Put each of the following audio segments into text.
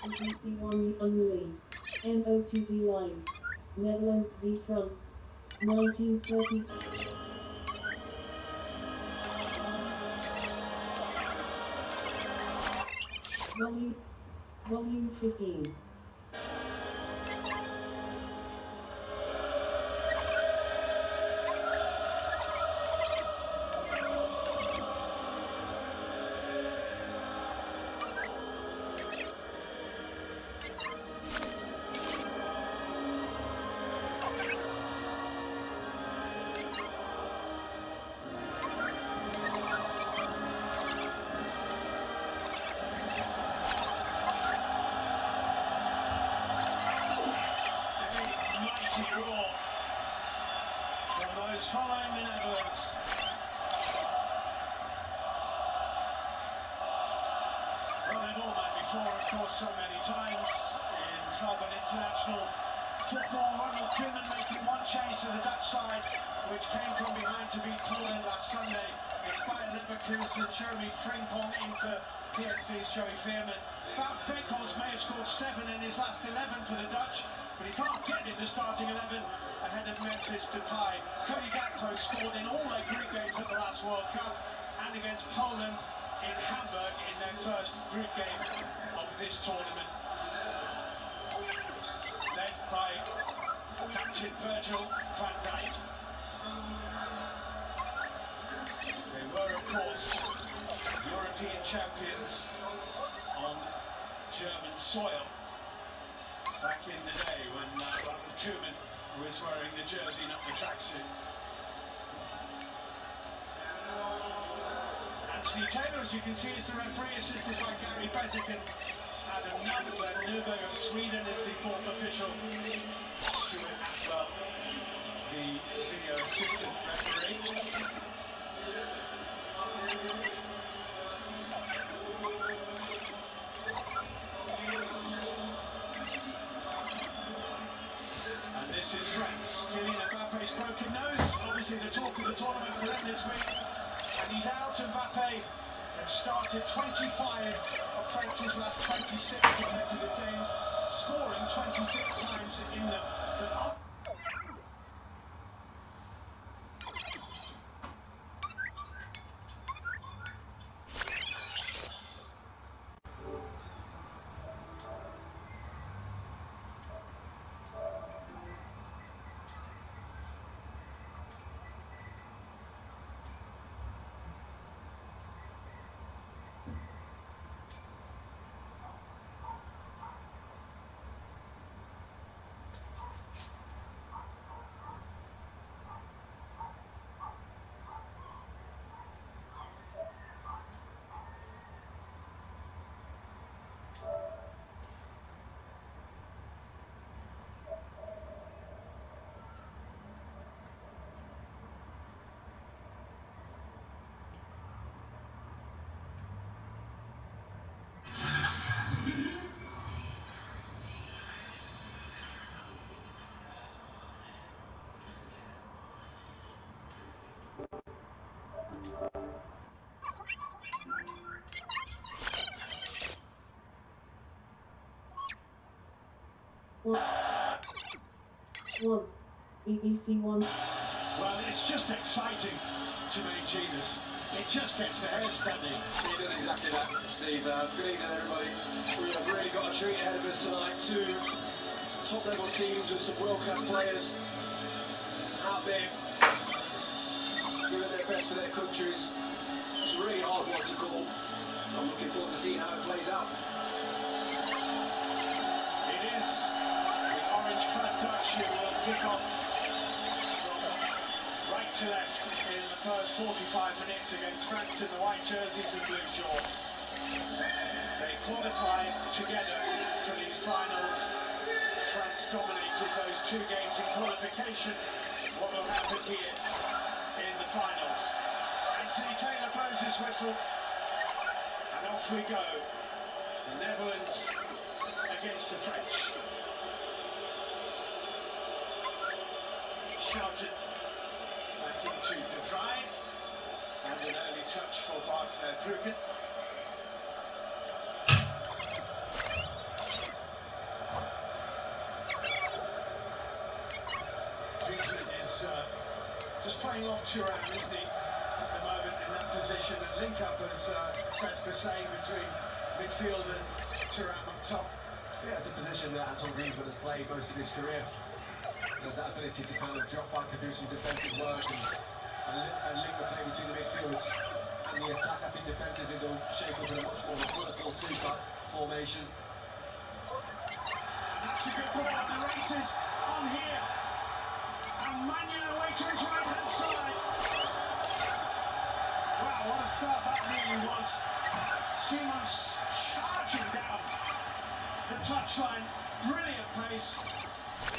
BBC1 only. MOTD line. Netherlands v France. 1932. Volume 15. Following the Netherlands. Well, they've all met before, of course, so many times in club and international football. Ronald Koeman making one change to the Dutch side, which came from behind to beat Poland last Sunday. It's Bayer Leverkusen, Jeremy Frimpong in for PSV's Joey Veerman. Wout Weghorst may have scored 7 in his last 11 for the Dutch, but he can't get into starting 11 ahead of Memphis Depay. Cody Gakpo scored in all their group games at the last World Cup and against Poland in Hamburg in their first group game of this tournament. Led by captain Virgil van Dijk. They were, of course, European champions on German soil back in the day when Ronald Koeman was wearing the jersey, not the tracksuit. Anthony Taylor, as you can see, is the referee, assisted by Gary Bezic and Adam Newberg of Sweden is the fourth official. Stuart Atwell, the video assistant referee. And this is France. Kylian Mbappe's broken nose, obviously the talk of the tournament for them this week. And he's out. Mbappe had started 25 of France's last 26 competitive games, scoring 26 times in them. But One. BBC1. Well, it's just exciting, Jermaine Jenas. It just gets the hair standing. He does exactly that, Steve. Good evening, everybody. We have really got a treat ahead of us tonight. 2 top-level teams with some world-class players out there doing their best for their countries. It's a really hard one to call. I'm looking forward to seeing how it plays out. It is the orange-clad Dutch who will kick off from right to left in the first 45 minutes against France in the white jerseys and blue shorts. They qualified together for these finals. France dominated those 2 games in qualification. What will happen here in the finals? Anthony Taylor blows his whistle, and off off we go. The Netherlands against the French. Shouted back into De Vrij. And an early touch for Bart Verbruggen. Griezmann is just playing off Thuram, isn't he, at the moment in that position, and link up, as Cesca saying, between midfield and Thuram up top. Yeah, it's a position that Anton Griezmann has played most of his career. There's that ability to kind of drop back and do some defensive work and link the play between the midfield and the attack. I think defensively they'll shape up in a much more 4-4-2 type formation. And that's a good ball, and the race is on here. And Maignan away to his right-hand side. Wow, what a start that really was. Simons charging down the touchline. Brilliant pace.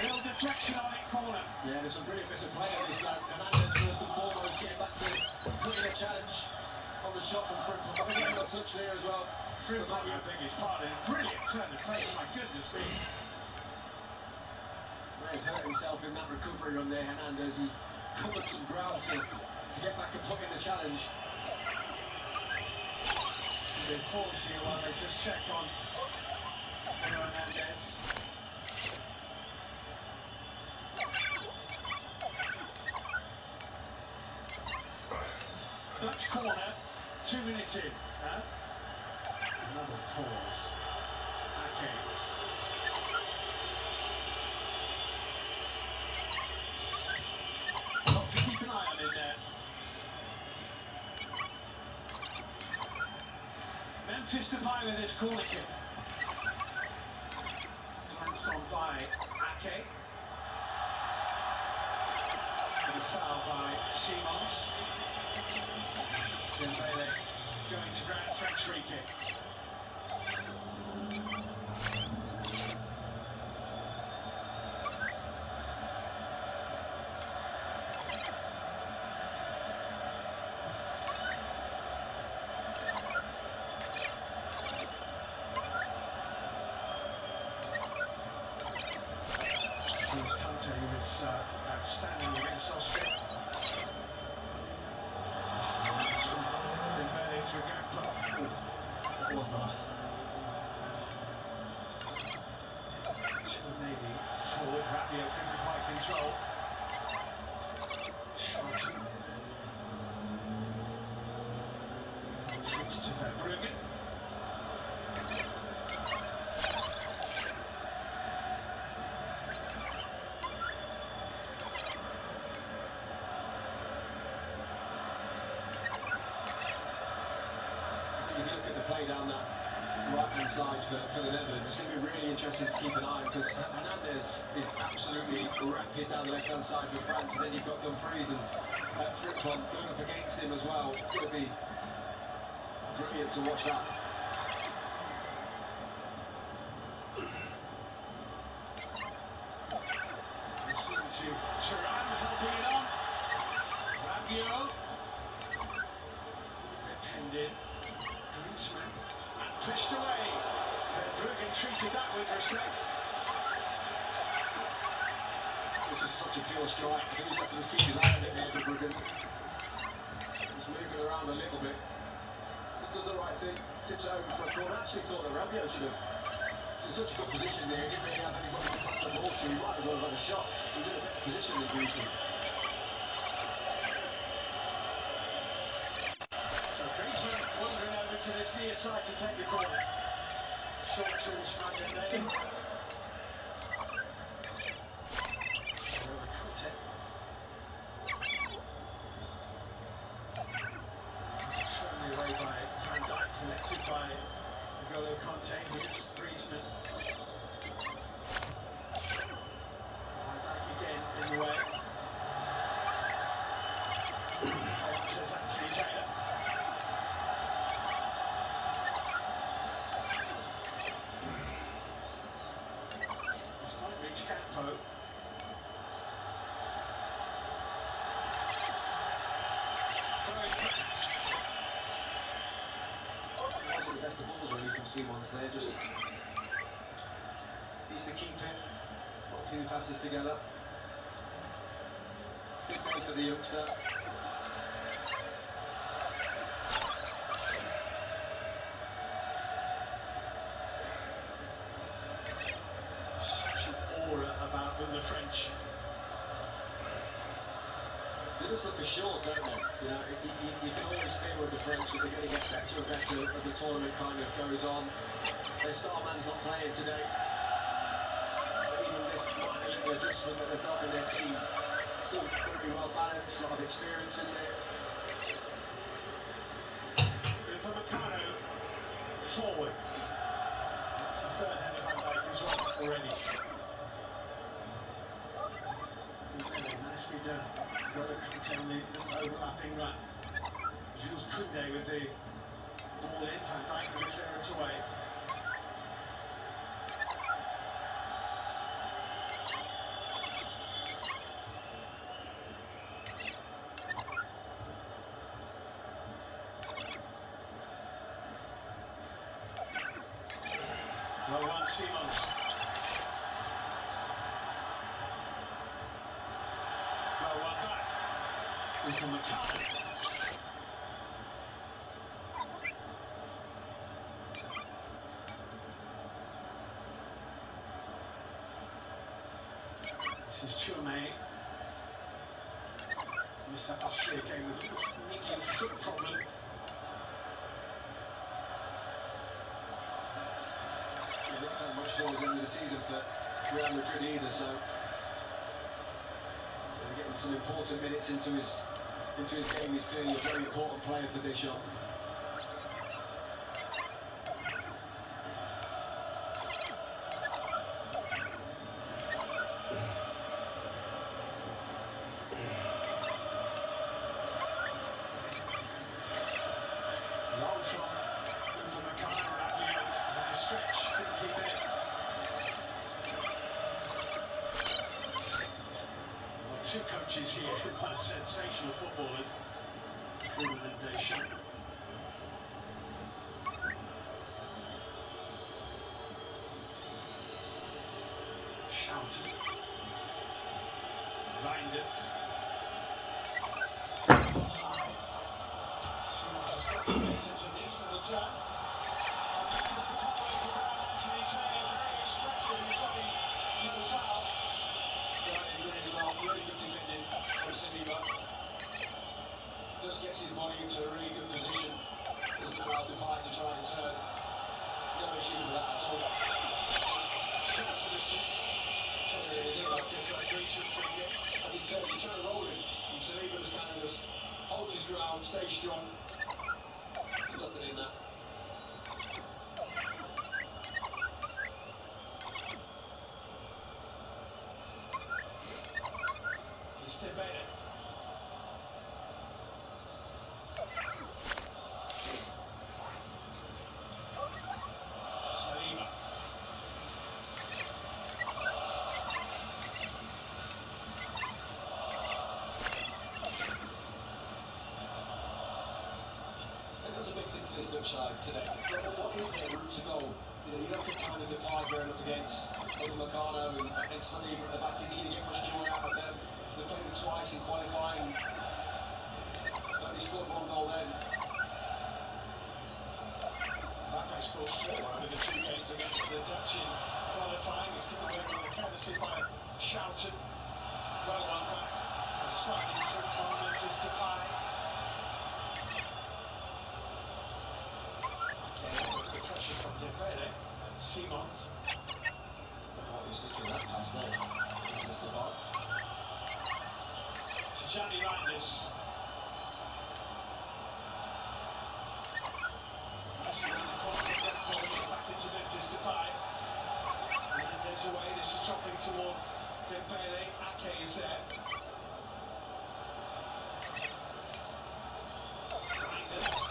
Little deflection on it, corner. Yeah, there's some brilliant bits of play on this lad. Hernandez first and foremost getting back to putting a challenge on the shot from Frimpong. I think he's got a touch there as well. Frimpong, I think, is part of it. Brilliant turn of pace, my goodness me. May have hurt himself in that recovery run there, Hernandez. He covered some ground to get back and put in the challenge. They pause here while they just check on Hernandez. Dutch corner, 2 minutes in. Huh? Another pause. Okay. Got to keep an eye on it there. Memphis Depay with this corner kick. Glanced on by Ake. And a foul by Simons. Dembele going to ground, French free kick. Conte was outstanding against Austria. That was nice. Maybe forward, Rabiot could be quite control. Switch to Verbruggen. If you look at the play down that right-hand side for the Netherlands, it's going to be really interesting to keep an eye on, because Hernandez is absolutely rapid down the left-hand side for France, and then you've got Dumfries and Frimpong going up against him as well. It's going to be brilliant to watch that. Listening to Thuram helping it on. Rabiot. Penned in. Griezmann. And pushed away. Verbruggen treated that with respect. This is such a pure strike. I think he's got to just keep his eye on it there, Verbruggen. He's moving around a little bit. Just does the right thing. Tips it over for a corner. I actually thought that Rabiot should have. He's in such a good position there. He didn't really have anybody to pass the ball to. He might as well have had a shot. He was in a better position than Griezmann. So Griezmann wandering over to this near side to take the corner. Short to Maignan. Shown away by Van Dijk, collected by N'Golo Kanté. Here's Griezmann. Van Dijk again in the way. Says Anthony Taylor. This might reach Gakpo. It wasn't the best Simon's there, just needs to keep it, put a few passes together. Big day for the youngster. Such an aura about them, the French. They just look assured, don't they? You know, you can always feel with the French that they're going to get better and better as the tournament kind of goes on. Their star man's not playing today. But even this minor little adjustment that they've got in their team, still pretty well balanced, a lot of experience in there. Upamecano forwards. That's the third header Van Dijk as well already. Nicely done. Golo Kante on the overlapping run. Jules Koundé with the ball in. Van Dijk with it clear it away. Well run, Simons. Well run back. Upamecano. This is Chouamé. Mr. Austria again with a niggling foot problem. He didn't have much towards the end of the season for Real Madrid either, so they're getting some important minutes into his game. He's clearly a very important player for Deschamps. Long from Upamecano, Rabiot, had to stretch, couldn't keep it. Well, two coaches here who are sensational footballers, Koeman and Deschamps. Shouted. Reinders. Simons has got to get into an instant attack. And that was the pathway to ground. Anthony Taylor very expressive in saying no foul. Right, he agrees well. Really good defending from Saliba. Just gets his body into a really good position. Doesn't allow Depay to try and turn. No issue with that at all. Shouted is just trying to his like the frustration figure. As he turns, he's trying to roll him. And Saliba just kind of just holds his ground, stays strong. There's nothing in that. It's Dembele. Saliba. And that's a big thing for this Dutch side today. What is their route to goal? You know, you look at kind of the Depay going up against Upamecano and Saliba at the back. Is he going to get much joy out of them? They played them twice in qualifying. Only scored one goal then. Mbappe scored 4 over the 2 games against the Dutch in qualifying. It's given away on the courtesy by Shouted. Well on back. A sliding through from Memphis Depay. The pressure from Dembele. Simons. Don't know what he's thinking of that pass there. Missed the ball. Tijani Reinders. Nicely in the corner, back into Memphis Depay. And there's away, this is dropping toward Dembele. Ake is there. Reinders.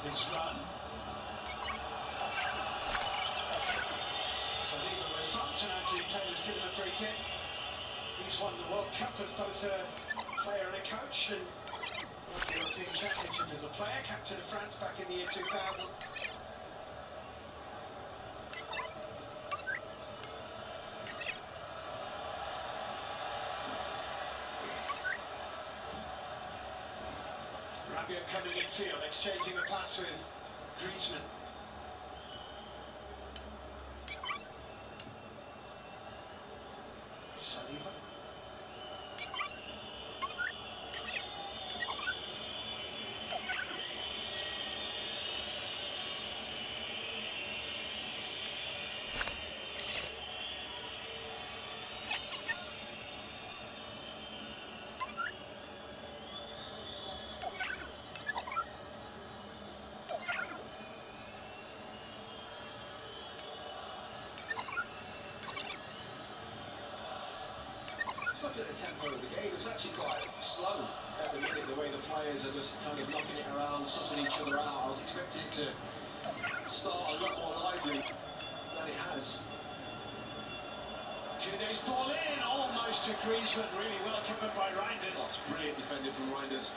his run. Saliba was bumped and Anthony Taylor's given the free kick. He's won the World Cup as both a player and a coach, and won the European Championship as a player, captain of France back in the year 2000. Rabiot coming in field, exchanging a pass with Griezmann. Saliba. Look at the tempo of the game, it's actually quite slow at the minute, the way the players are just kind of knocking it around, sussing each other out. I was expecting it to start a lot more lively than it has. Koundé's ball in, almost to Griezmann, really well covered by Reinders. That's brilliant defending from Reinders.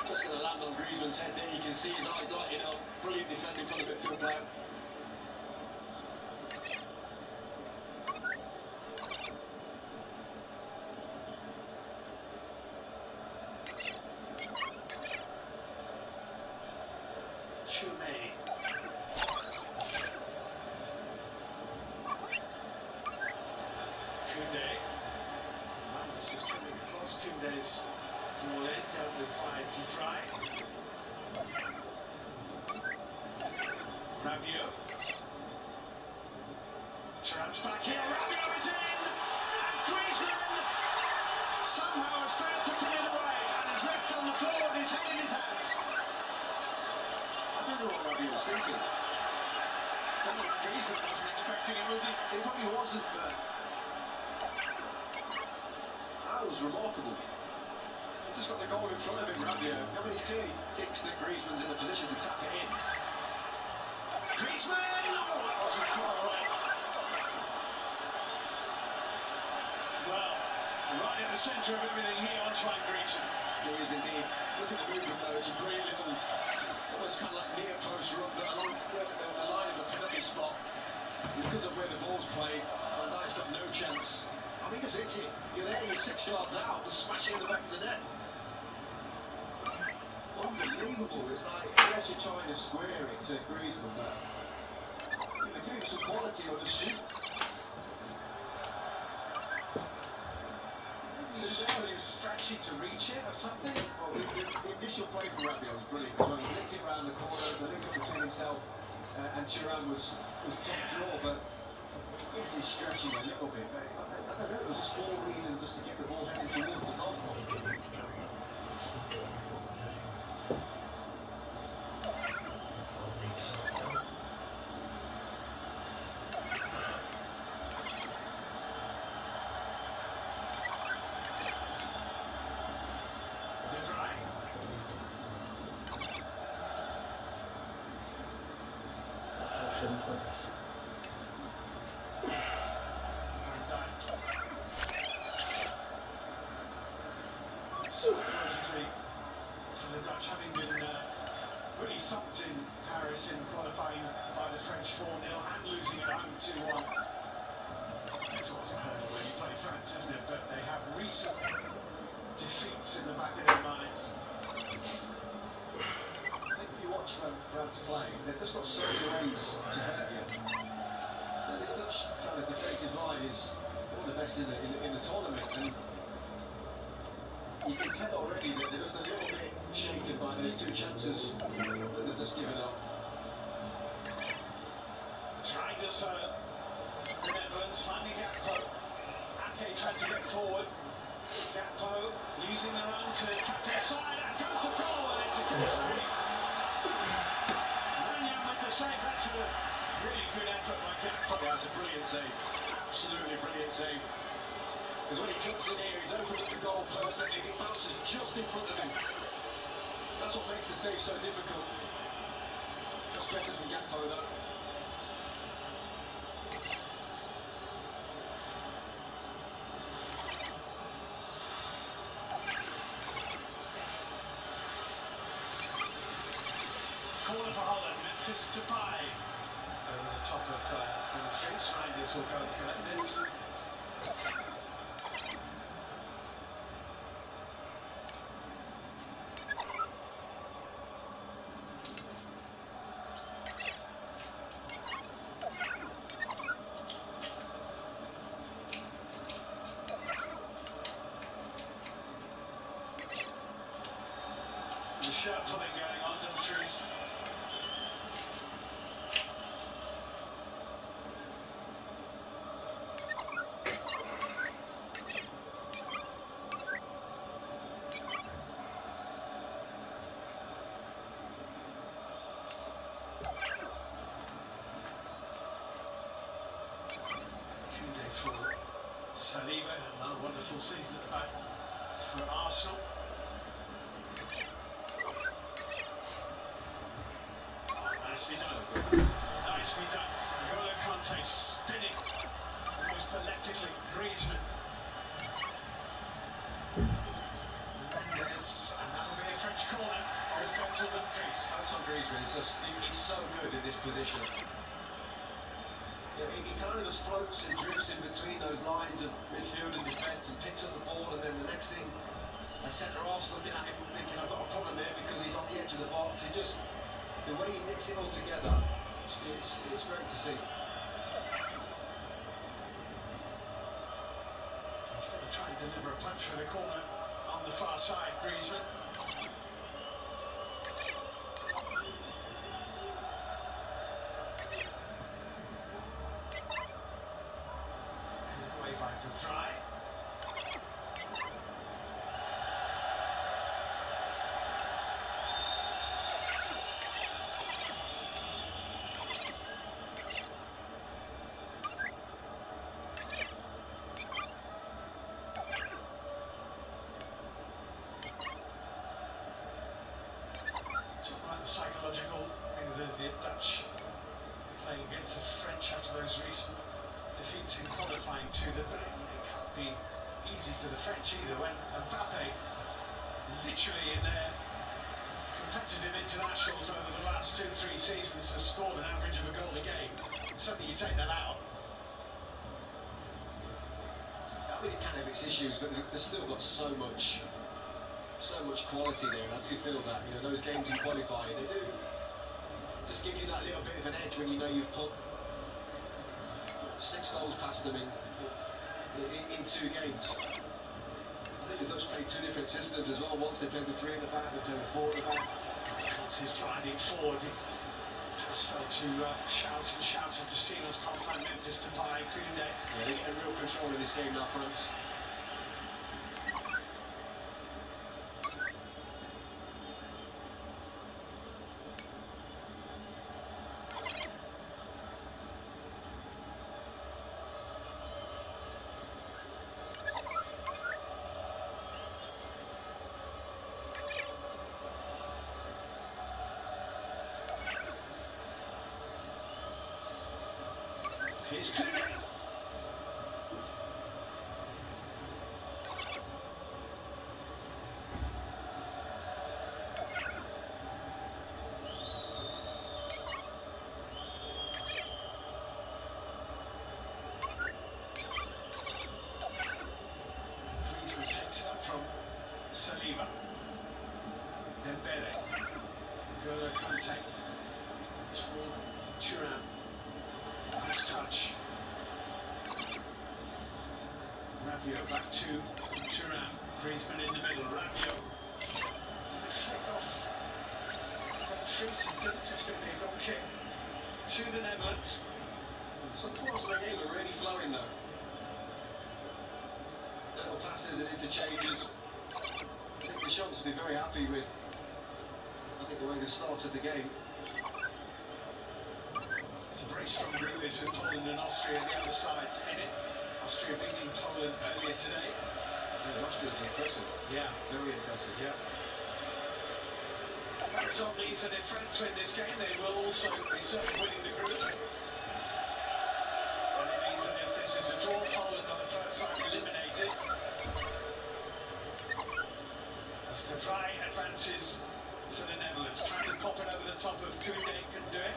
Just going to land on Griezmann's head there, you can see his eyes lighting up. Brilliant defending from the midfield player. Chouameni. Koundé. Ramos is coming across. Koundé's ball in, dealt with by Depay. Rabiot. Thuram's back here. Rabiot is in! And Griezmann somehow has failed to put it away and is left on the floor with his head in his hands. I don't know what Rabiot was thinking. Griezmann wasn't expecting it, was he? He probably wasn't, but that was remarkable. He just got the goal in front of him, Rabiot. I mean, he clearly thinks that Griezmann's in a position to tap it in. Griezmann! Oh, that wasn't far away. Well, right in the centre of everything here, Antoine Griezmann. He is indeed. Look at the movement though, it's a brilliant little, almost kind of like near post run, but along the line of a penalty spot. Because of where the ball's played, Van Dijk's got no chance. I mean, just hit it. You're there, you're 6 yards out, just smashing in the back of the net. Unbelievable. It's like, yes, you're trying to square it to Griezmann, but they're giving some quality on the shoot. Was it there he was stretching to reach it or something? Well, the initial play from Rabiot was brilliant as well. He linked it around the corner, the link up between himself and Thuram was top draw, but yes, he's stretching a little bit. But I don't know, it was a small reason just to get the ball heading towards the goal. So, logically, for the Dutch, having been really thumped in Paris in qualifying by the French 4-0 and losing at home 2-1. It's always a hurdle when you play France, isn't it? But they have recent defeats in the back of their minds. I think if you watch France play, they've just got so many ways to hurt you. This Dutch kind of defensive line is one of the best in the tournament. And you can tell already that they're just a little bit shaken by those 2 chances that they've just given up. Reinders hurt. The Netherlands finding Gakpo. Ake trying to get forward. Gakpo using the run to cut it aside and go for goal, and it's a good save. Mannion with the save. That's a really good effort by Gakpo. Yeah, that's a brilliant save. Absolutely brilliant save. Because when he kicks in here, he's opened up the goal perfectly, and he bounces just in front of him. That's what makes the save so difficult. That's better from Gakpo though. Corner for Holland, Memphis Depay. Over the top of Dumfries. Reinders will go and collect this. The shirt pulling going on Dumfries. For Saliba, another wonderful season at the back for Arsenal. Nicely done. Nicely done. N'Golo Kante spinning almost pathetically. Griezmann. Mendes, and that'll be a French corner. Virgil Dumfries. Antoine Griezmann is just, he's so good in this position. Yeah, he kind of just floats and drifts in between those lines of midfield and defence and picks up the ball, and then the next thing, a centre-half's looking at him thinking, I've got a problem here because he's on the edge of the box. He just, the way he knits it all together, it's great to see. He's going to try and deliver a punch for the corner on the far side, Griezmann. Way back to try. Psychological thing that the Dutch playing against the French after those recent defeats in qualifying to the Britain. It can't be easy for the French either when Mbappe, literally in their competitive internationals over the last 2-3 seasons, has scored an average of a goal a game. Suddenly you take that out. I mean, it can have its issues, but they've still got so much quality there, and I do feel that, you know, those games in qualifying, they do just give you that little bit of an edge when you know you've put 6 goals past them in 2 games. I think the Dutch play 2 different systems as well. Once they played with 3 at the back, they played with 4 at the back. He's driving forward. Pass fell to shout and to Silas Compline, Memphis Depay, Koundé. Yeah, they're getting real control in this game now, France. Here's Koundé. Griezmann takes it up from Saliba. Dembele. N'Golo Kante. Toward Thuram. Nice touch. Rabiot back to Thuram. Griezmann in the middle. Rabiot. Did it flick off? Dumfries. He didn't. It's going to be a goal kick to the Netherlands. Some parts of the game are really flowing though. Little passes and interchanges. I think the Champs will be very happy with, the way they've started the game. It's a very strong group, this with Poland and Austria on the other sides in it. Austria beating Poland earlier today. Yeah, Austria's impressive. Yeah. Very impressive. Yeah. It's not means that if France win this game, they will also be certainly winning the group. And it means that if this is a draw, Poland on the first side eliminated. As De Vrij advances for the Netherlands, trying to pop it over the top of Koundé, can do it.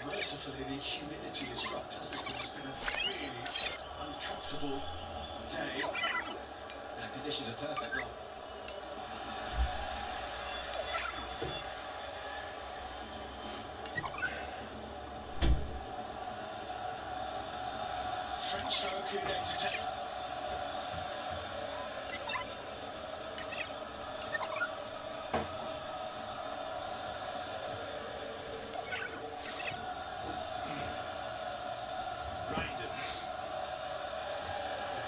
Mercifully, the humidity has dropped, hasn't it? It's been a really uncomfortable day. Conditions are perfect now. French throw, Koundé to take. Reinders.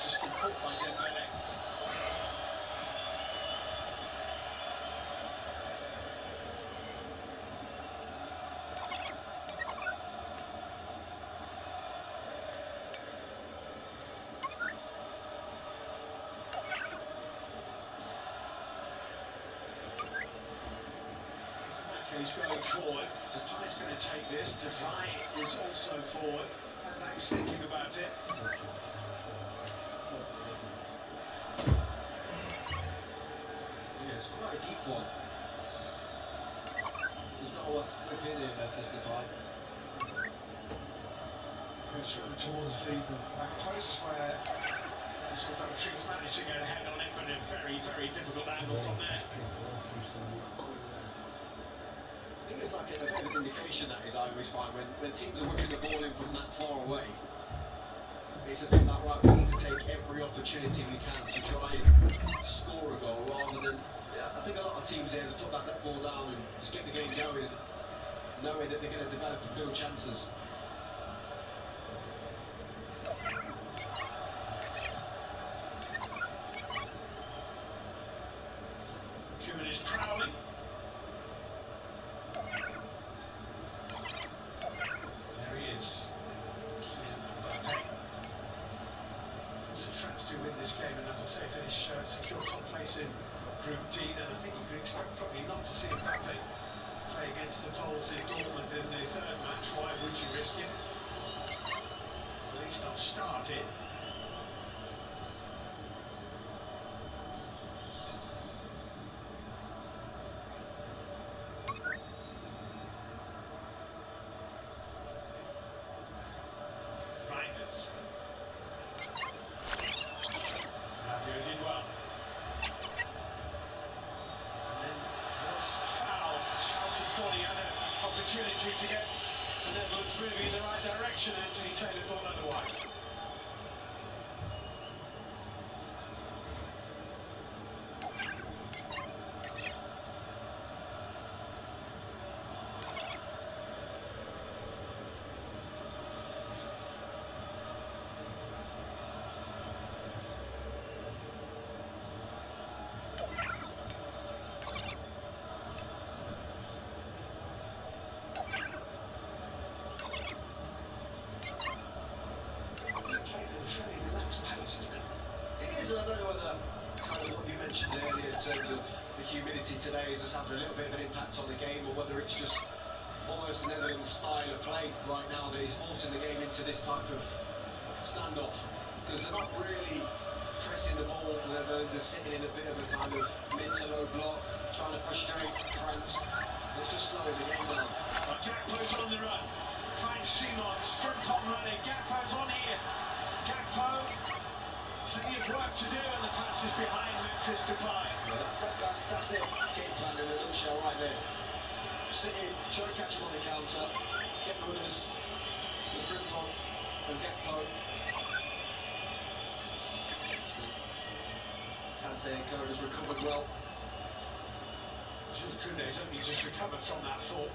Just been caught by Dembele. He's going forward. Depay's going to take this. De Vrij is also forward. And Max thinking about it. Yeah, it's quite a deep one. There's not a lot whip in here, Memphis Depay. Goes through towards the back post where Trees managed to get a head on it, but a very, very difficult angle from there. I think it's like a bit of an indication that is I always find when teams are whipping the ball in from that far away. It's a bit like, right, we need to take every opportunity we can to try and score a goal rather than, I think a lot of teams here just put that ball down and just get the game going, knowing that they're going to develop and build chances. Koeman is prowling. There he is. France to win this game and, as I say, finish secure top place in Group G. Then I think you can expect probably not to see Mbappe play against the Poles in Dortmund in the third match. Why would you risk it? At least not start it. Reinders. Rabiot did well. And then was foul. Shouted body had an opportunity to get the Netherlands moving in the right direction. Anthony Taylor thought otherwise. I don't know whether kind of what you mentioned earlier in terms of the humidity today is just having a little bit of an impact on the game, or whether it's just almost the Netherlands style of play right now that is forcing the game into this type of standoff, because they're not really pressing the ball, they're just sitting in a bit of a kind of mid to low block, trying to frustrate France. It's just slowing the game down. Gakpo's on the run, finds Simons, Frimpong running, Gakpo's on here. Gakpo, plenty of work to do, and the pass is behind Memphis Depay. That's their game plan in a nutshell right there. Sit in, try and catch him on the counter, get runners with Frimpong and Gakpo. Kante and Cohen has recovered well. Jules Koundé's only just recovered from that fall.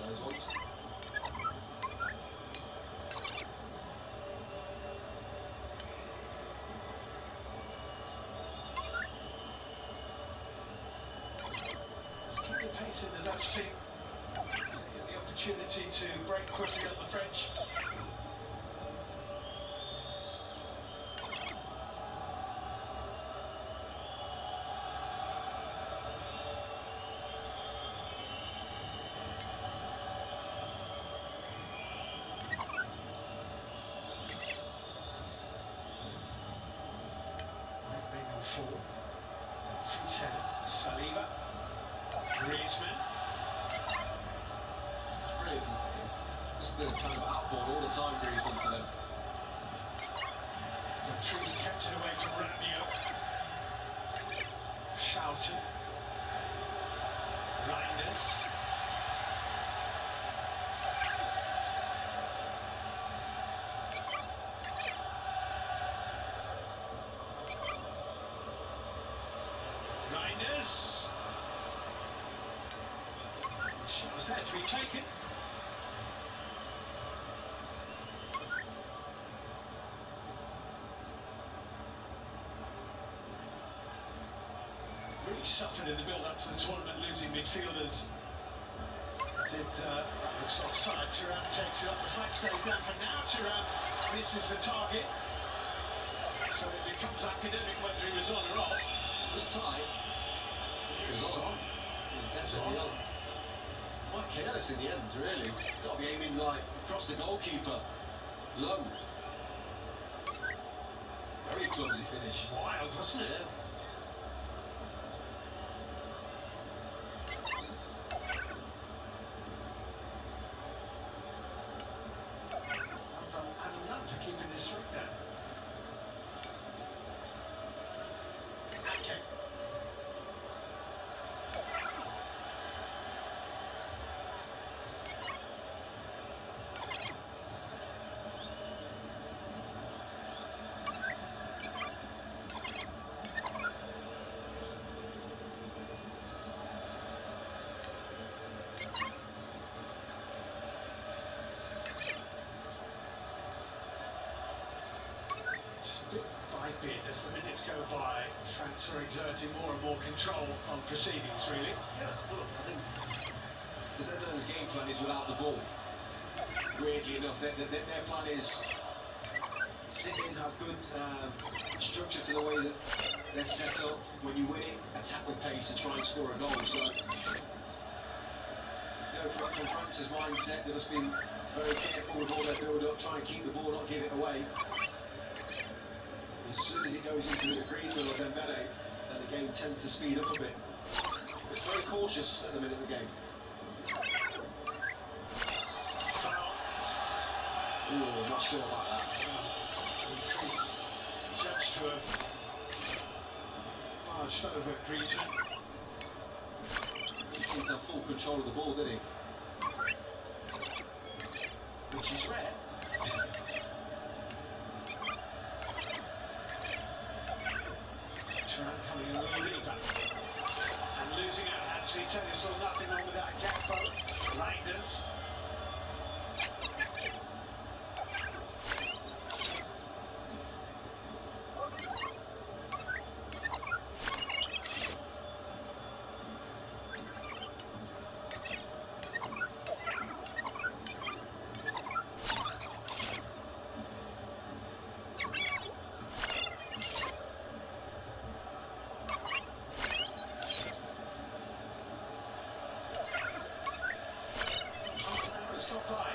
Those ones. pace in the Dutch team. They get the opportunity to break quickly on the French. Forward. Saliba. Griezmann. It's brilliant. Just the kind of outball all the time, Griezmann for them. Patrice kept it away from Rabiot. Shouted. Reinders. Reinders. Shot was there to be taken. Really suffered in the build-up to the tournament, losing midfielders. Looks offside. Thuram takes it up. The flag stays down for now. Thuram misses the target. So it becomes academic whether he was on or off. It was tight. He was on. He was definitely on. Quite careless in the end, really. He's got to be aiming like across the goalkeeper. Low. Very clumsy finish. Wild, wasn't it? Yeah. Adam Lund for keeping this streak down. Okay. Bit by bit, as the minutes go by, France are exerting more and more control on proceedings, really. Yeah, look, I think the Netherlands' game plan is without the ball. Weirdly enough, their plan is sit in, have good structure to the way that they're set up. When you win it, attack with pace and try and score a goal. So, from France's mindset, they've just been very careful with all their build-up, try and keep the ball, not give it away. As soon as it goes into the Griezmann or Dembele, then the game tends to speed up a bit. It's very cautious at the minute of the game. Ooh, I'm not sure about that. Chris judged to have barged over Griezmann. He seemed to have full control of the ball, didn't he? Which is rare. Thuram coming in with a lead back. And losing out. Anthony Taylor saw nothing wrong with that. Gakpo. Reinders. Got by.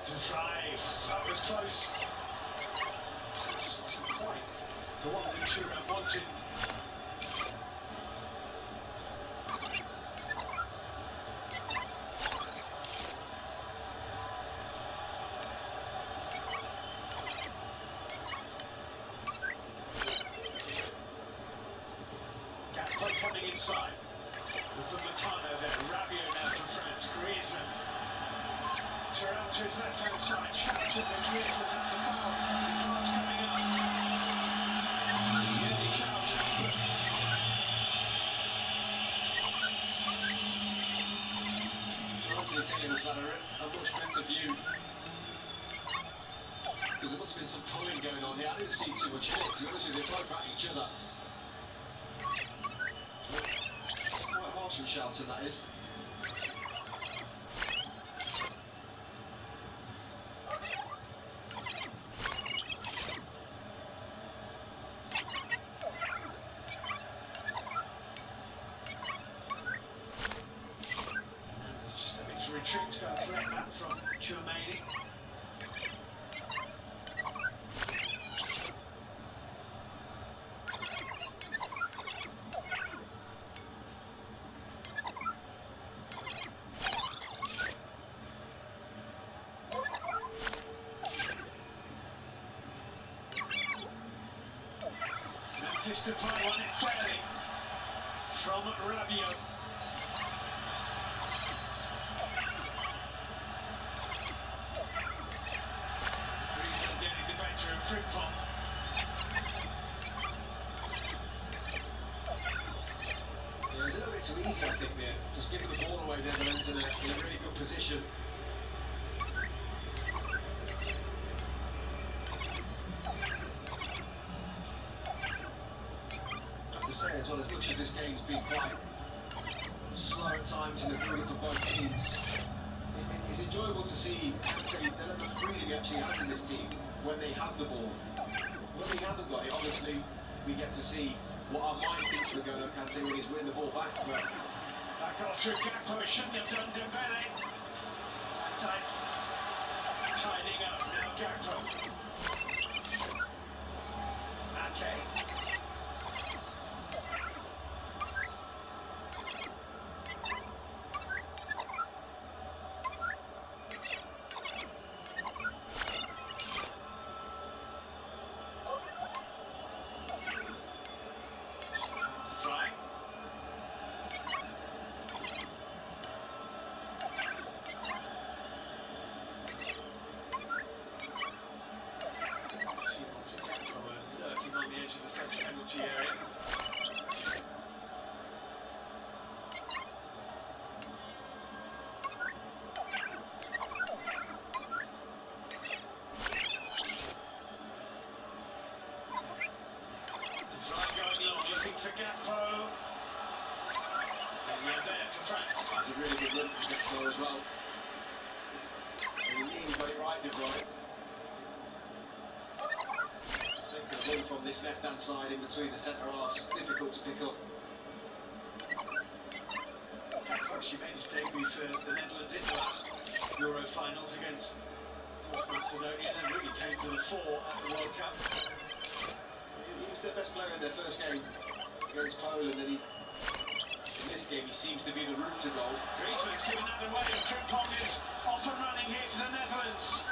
To drive. That was close. This wasn't quite the one that Thuram wanted. Gakpo coming inside. With the Meccano there, Rabiot now for France, Griezmann. Thuram to his left-hand side, shouted with Griezmann, that's a foul. The card's coming up. Nearly shouted. Anthony Taylor must have had a much better view. Because there must have been some pulling going on here. I didn't see too much in it, to be honest with you. They're both at each other. across from Charlton, that is. Retreat to go and collect that from Chouameni. Memphis to play on it fairly from Rabiot. Frimpong. Yeah, it's a little bit too easy, I think, there. Just giving the ball away, Netherlands in a really good position. I have to say, as well, as much as this game's been quite slow at times in the build-up of both teams, it's enjoyable to see the level of freedom he actually has in this team when they have the ball. When we haven't got it, obviously, we get to see what our mind thinks we're going to Kante when he's winning the ball back. But that got through Gakpo, shouldn't have done Dembele. Tidying up now, Gakpo. Ake. It's a really good run from Gakpo as well. So he really got it right, De Bruyne. I think a run from this left-hand side in between the centre halves, difficult to pick up. Gakpo actually made his debut for the Netherlands in the last Euro finals against North Macedonia, and then really came to the fore at the World Cup. He was their best player in their first game against Poland, and in this game he seems to be the route to goal. Griezmann's given that away, and Frimpong is off and running here for the Netherlands.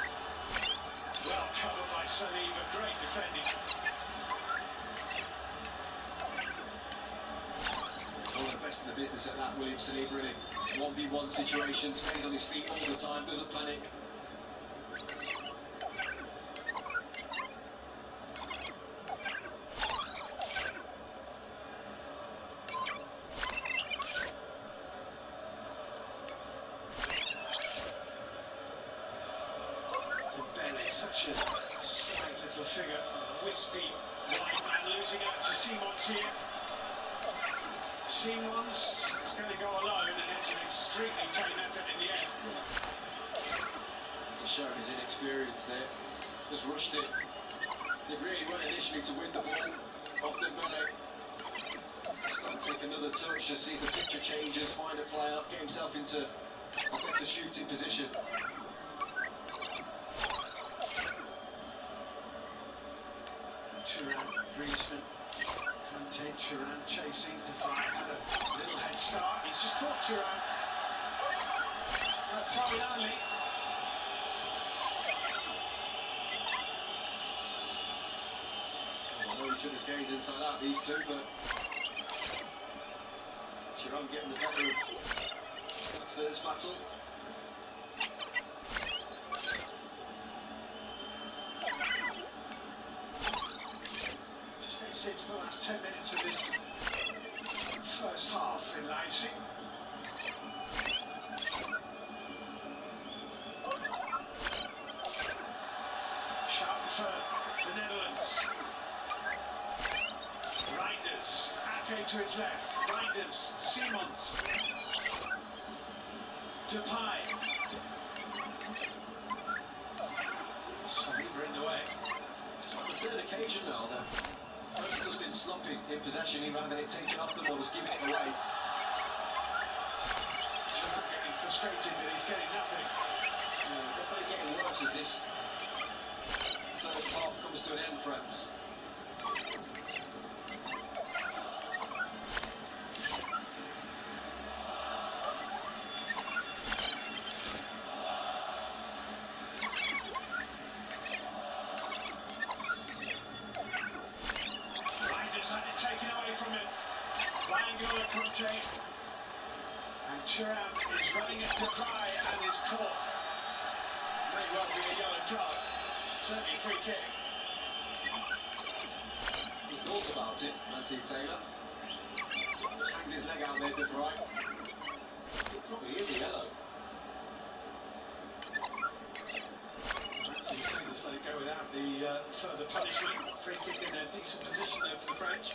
Well covered by Saliba, great defending. One of the best in the business at that, William Saliba, in a 1v1 situation, stays on his feet all the time, doesn't panic. Such a slight little figure, wispy wide man losing out to Simons here. Simons is going to go alone, and it's an extremely tame effort in the end. He's showing his inexperience there, just rushed it. They really went initially to win the ball off Dembele. Just got to take another touch and see the picture changes, find a player, get himself into a better shooting position. Thuram, Griezmann, Kante, Thuram chasing to find a little head start. He's just caught Thuram. Throw it only. I know each other's games inside out, these two, but Thuram getting the better of the first battle. Into the last 10 minutes of this first half in Leipzig. Sharp for the Netherlands. Reinders, Ake to his left. Reinders, Simons. Depay. Saliba in the way. It's on the third occasion now that Brentford has been sloppy in possession, rather than it taking off them or just giving it away. Getting frustrated that he's getting nothing. Yeah, definitely getting worse as this first half comes to an end, friends. And Thuram is running it to try and is caught. May well be a yellow card. Certainly free kick. He thought about it, Anthony Taylor. Just hangs his leg out there to right. It probably is a yellow. Anthony Taylor's let it go without the further punishment. Free kick in a decent position there for the French.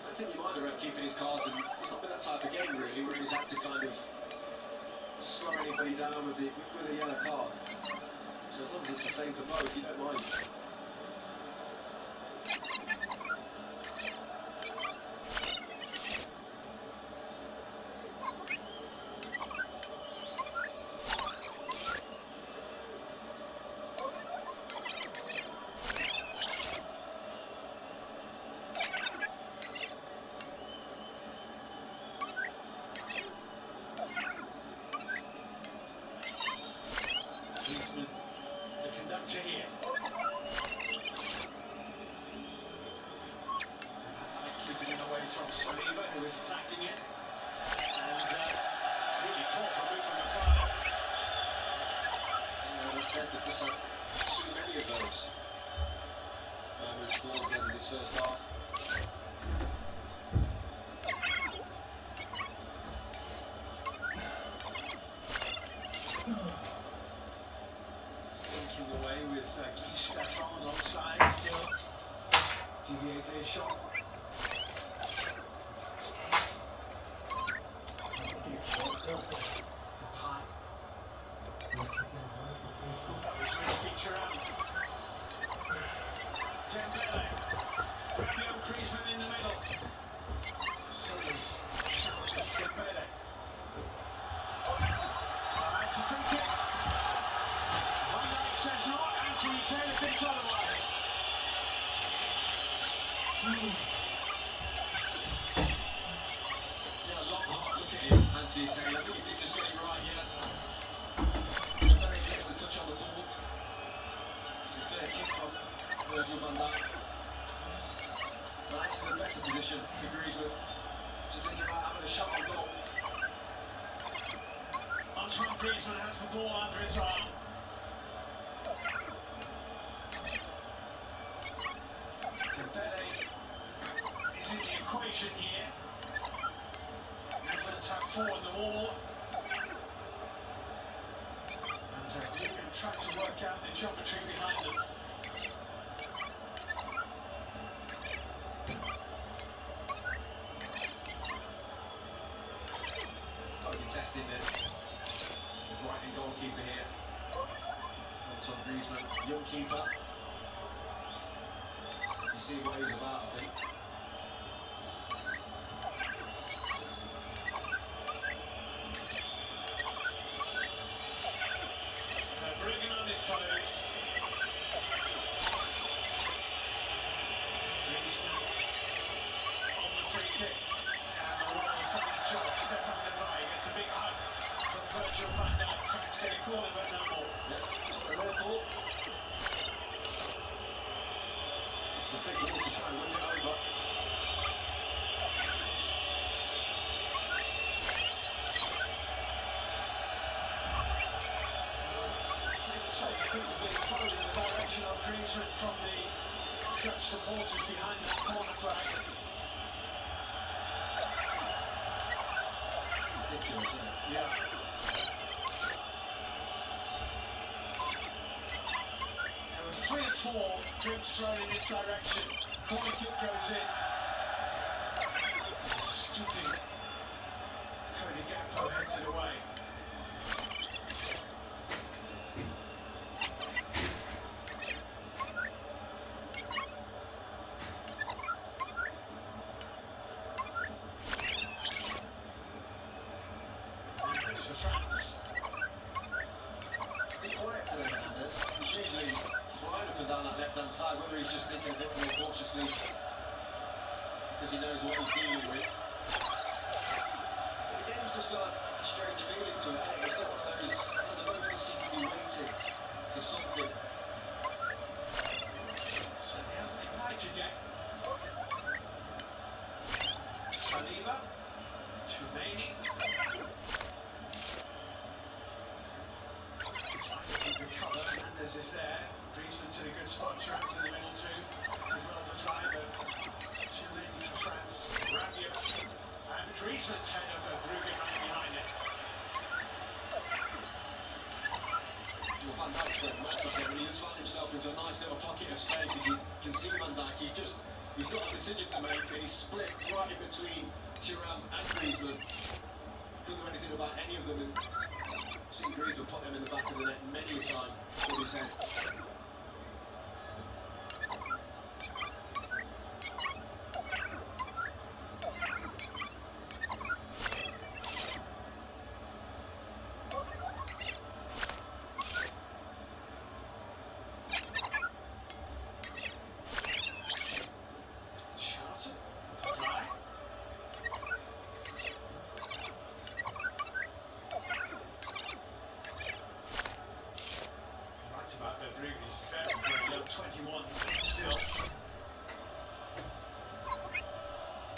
I think he might have ref keeping his cards, and it's not been that type of game really where he's had to kind of slow anybody down with a yellow card. So as long as it's the same for both, you don't mind. The conductor here. Keeping it away from Saliba, who is attacking it. And it's really tough for move from the corner. As I said, they've just had too many of those moments towards the end of this first half. Away with Guy Stefan onside still. Didier Deschamps. Depay. That was risky, Thuram. Dembele. Romeo Griezmann in the middle. So there's shouts at Dembele. That's a free kick. Says not, Anthony Taylor thinks otherwise. Yeah, a lot of hard look at him, Anthony Taylor. I think he's just getting right, yeah. Very careful touch on the ball. It's a fair kick from Virgil van Dijk. That's in a better position for Griezmann to think about having a shot on goal. Antoine Griezmann has the ball under his arm. Dembele is in the equation here. Netherlands have four on the wall. And Liam trying to work out the geometry behind them. Got to be testing the Brighton goalkeeper here. Antoine Griezmann, young keeper. You see what he's about, I think. They're bringing on his toes. Griezmann on the free kick. And the Royals done his job. Stefan Depay gets a big hug from Virgil van Dijk. Trying to get a corner, but no more. Yeah, it's a red ball. It's a big ball to try and win it over. From the Dutch supporters behind that corner flag. Ridiculous, isn't it? Yeah. There were 3 or 4 drinks thrown in this direction. Corner kick goes in. because he knows what he's dealing with. But the game's just got a strange feeling to it. It's not one of those, the both just seem to be waiting for something. So he hasn't ignited yet. Saliba, Tremaine. To cover, Mendes is there. Griezmann's in a good spot. Trans in the middle too. Gibraltar try, but Tremaine for France. Rabiot. And Griezmann's header, but Brugge behind it. Van Dijk's got massive there, and he just found himself into a nice little pocket of space. And you can see Van Dijk, he's got a decision to make, and he's split right in between Thuram and Griezmann. Couldn't do anything about any of them, and seen Griezmann put them in the back of the net many a time with his head.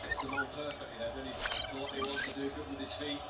Gets them all perfectly there, then he thought what he wants to do, good with his feet.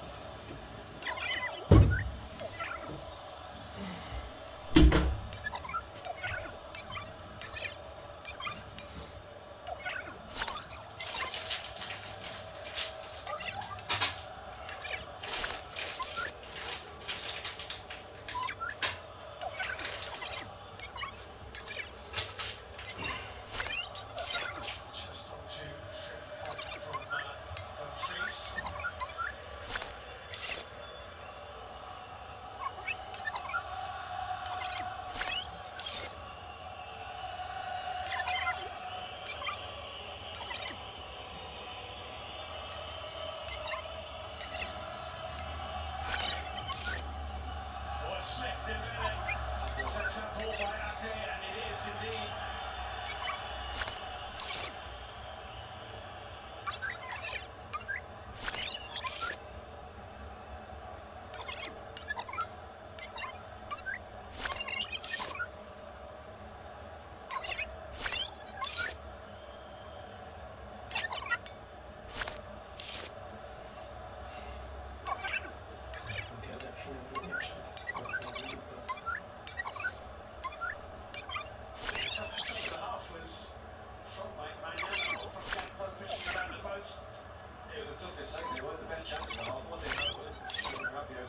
Sets that ball by Ake, and it is indeed.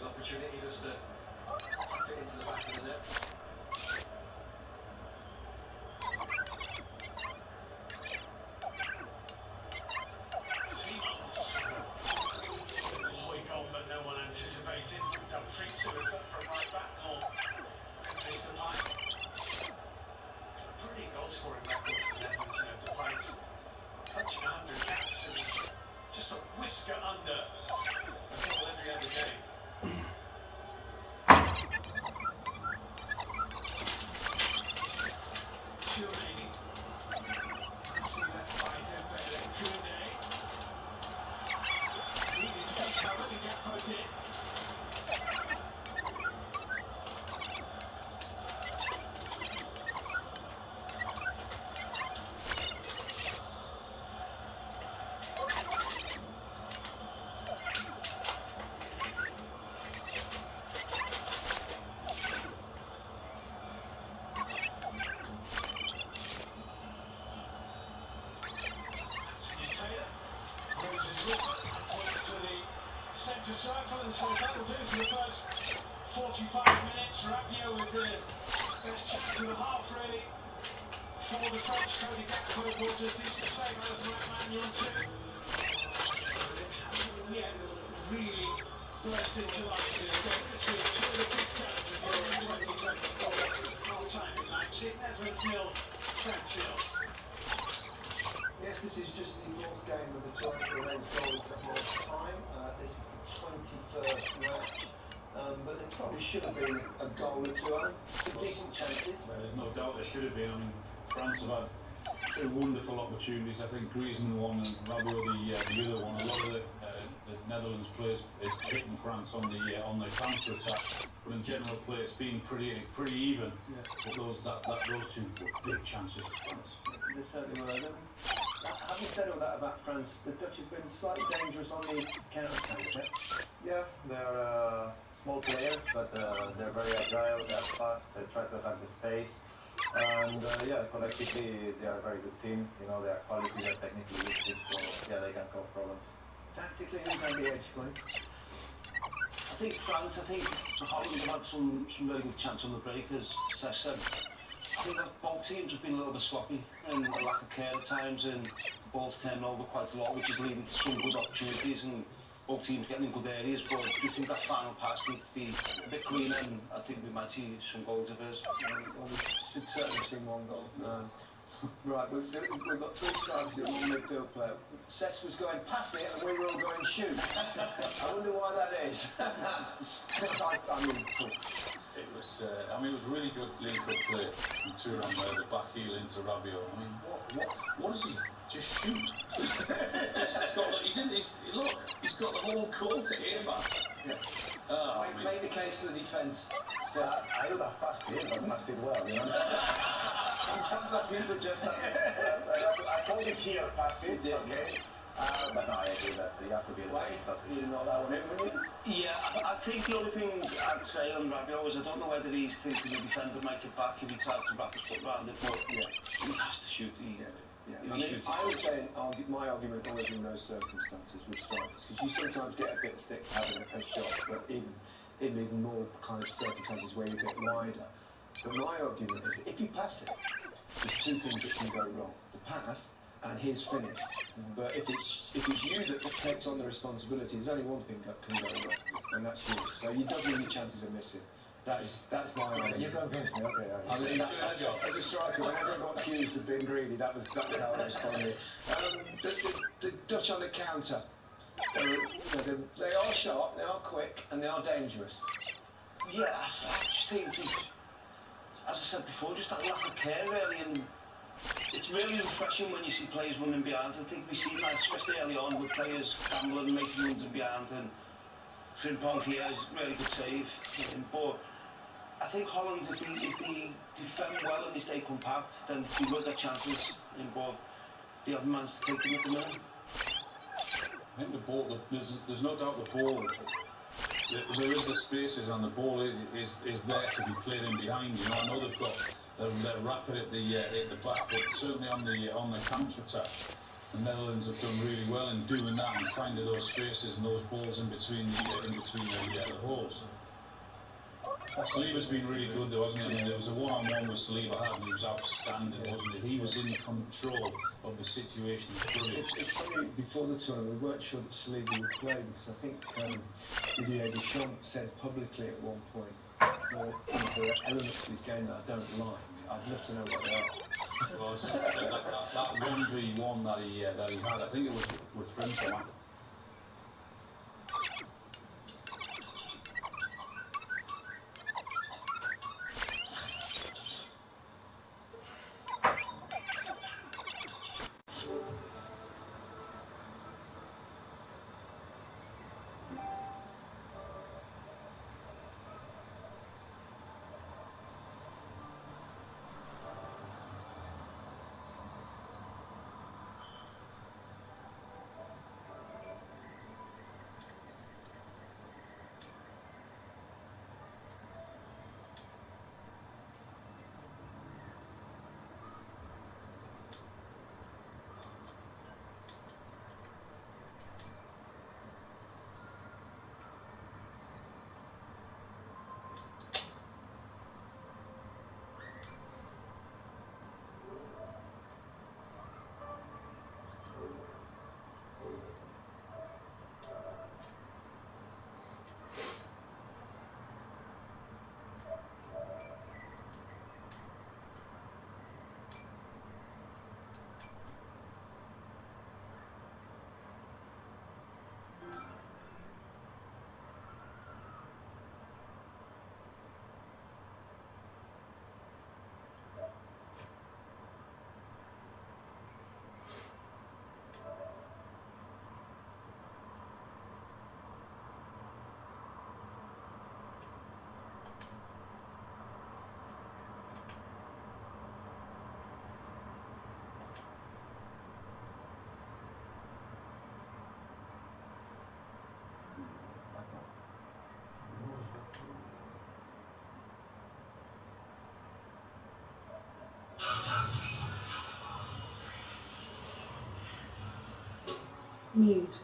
Opportunity just to fit into the back of the net. Hoik on, but no one anticipated. Dumfries was up from right back, or Memphis Depay. Pretty goal scoring record for Memphis, Depay's touching 100 caps and just a whisker under a goal every other game. Centre circle, and so that'll do for the first 45 minutes. Rabiot with the best chance of the half, really, for the French. Cody Gakpo will just do the same as Manuel too. But it hasn't yet really burst into life in this game. Literally two of the big chances of Euro 2024. Half-time in Leipzig, Netherlands 0, France 0. Yes, this is just the fourth game of the tournament. Remains goals at more time. This is the 21st match, but there probably should have been a goal or two. Some decent chances. There's no doubt there should have been. I mean, France have had two wonderful opportunities. I think Griezmann one and Rabiot the other one. A lot of the Netherlands players is hitting France on the counter attack, but in general play it's been pretty even. Yeah. But those two were big chances for France. They certainly were. Having said all that about France, the Dutch have been slightly dangerous on the counter-attacks. Yeah, they're small players, but they're very agile, they're fast, they try to have the space. And yeah, collectively they are a very good team. You know, they are quality, they're technically gifted, so yeah, they can cause problems. Tactically, who's on the edge for him? I think France, Holland have had some really good chance on the break, as Seth said. I think that both teams have been a little bit sloppy and a lack of care at times, and the ball's turning over quite a lot, which is leading to some good opportunities and both teams getting in good areas. But I do think that final pass needs to be a bit cleaner, and I think we might see some goals of his. Well, we should certainly see one goal. Right, we've got three strikers at one midfield player. Seth was going pass it and we were all going shoot. I wonder why that is. I mean, It was, it was really good link-up play from Thuram there, the back heel into Rabiot. I mean, what is he? Just shoot. He's got the whole court to aim at. Yeah. Made the case to the defence. I would have passed it, but passed it well, you know. People just I told it here, pass it, okay. But no, I agree that you have to be the best. You know that one, wouldn't you? Yeah, I think the only thing I'd say on Rabiot is I don't know whether he's thinking the defender might get back if he tries to wrap his foot around it, but yeah, he has to shoot. I mean, I would say my argument always in those circumstances with strikers, because you sometimes get a bit of stick for having a shot, but in even more kind of circumstances where you get wider. But my argument is, if you pass it, there's two things that can go wrong: the pass and his finish. But if it's you that takes on the responsibility, there's only one thing that can go wrong, and that's you. So you double your chances of missing. That's my argument. You convinced me, okay. I mean, as a striker, whenever I got accused of being greedy, that's how I responded. The Dutch on the counter, they are sharp, they are quick, and they are dangerous. Yeah, I just think, as I said before, just that lack of care really, and it's really refreshing when you see players running behind. I think we see that, especially early on, with players gambling, making runs in behind, and Frimpong here is a really good save. But I think Holland, if they defend well and they stay compact, then they will get chances. But they have managed to take them at the minute. I think the ball, there's no doubt the ball, there is the spaces and the ball is there to be played in behind. You know, I know they're rapid at the back, but certainly on the counter attack, the Netherlands have done really well in doing that and finding those spaces and those balls in between the holes. Saliba's been really good though, hasn't he? I mean, there was a one-on-one with Saliba had and he was outstanding, wasn't he? He was in control of the situation. It's funny, before the tournament, we weren't sure that Saliba would play because I think Didier Deschamps said publicly at one point that there are elements of his game that I don't like. I'd love to know what they are. Well, that 1v1 that he had, I think it was with Frimpong. Mute.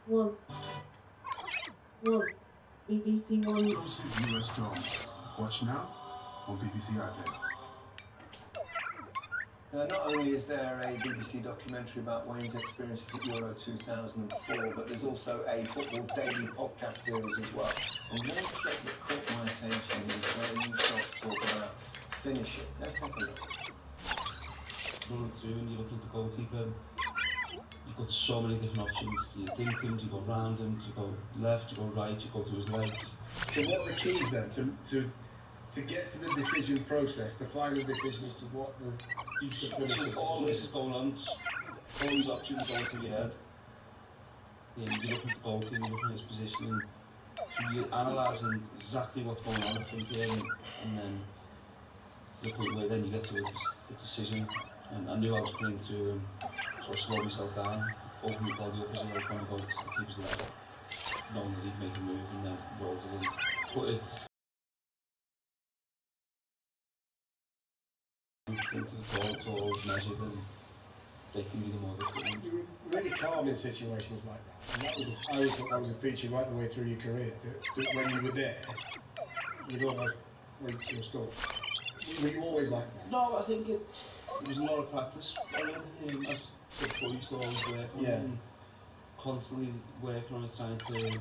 One. BBC One. Exclusive US drama. Watch now on BBC iPlayer. Not only is there a BBC documentary about Wayne's experiences at Euro 2004, but there's also a Football Daily podcast series as well. And one clip that caught my attention is where you start to talk about finishing. Let's have a look. Running through and you're looking to goalkeeper, you've got so many different options. You think him, you go round him, you go left, you go right, you go to his legs. So what are the keys then to get to the decision process, the final decision as to what the So all this is going on, all these options going through your head. You're looking at the goalkeeper, you're looking at his positioning, so you're analysing exactly what's going on in front of you, and then to the point where then you get to a decision. And I knew I was playing through and sort of slow myself down, open the body up as I was going to go to the keeper's level, knowing that he'd make a move and then rolled it in. But it's into the goal, it's all measured and they can be the more difficult ones. You were really calm in situations like that, and I always thought that was a feature right the way through your career. That when you were there, you'd almost wait to your score. Were you always like that? No, I think it was a lot of practice. I said before, you used to always work on it and constantly working on it, trying to.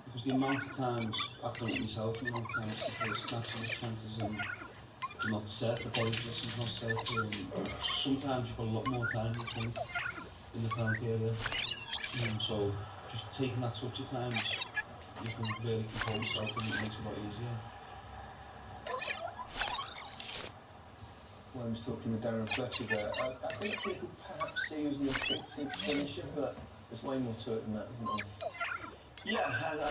Because the amount of times I've done it myself, the amount of times to take snaps and chances and you're not set, the body position's not set, and sometimes you've got a lot more time you think in the penalty area. So just taking that touch of times, you can really control yourself and it makes it a lot easier. Well, I was talking with Darren Fletcher there. I think people perhaps see you as an effective finisher, but there's way more to it than that, isn't there? Yeah,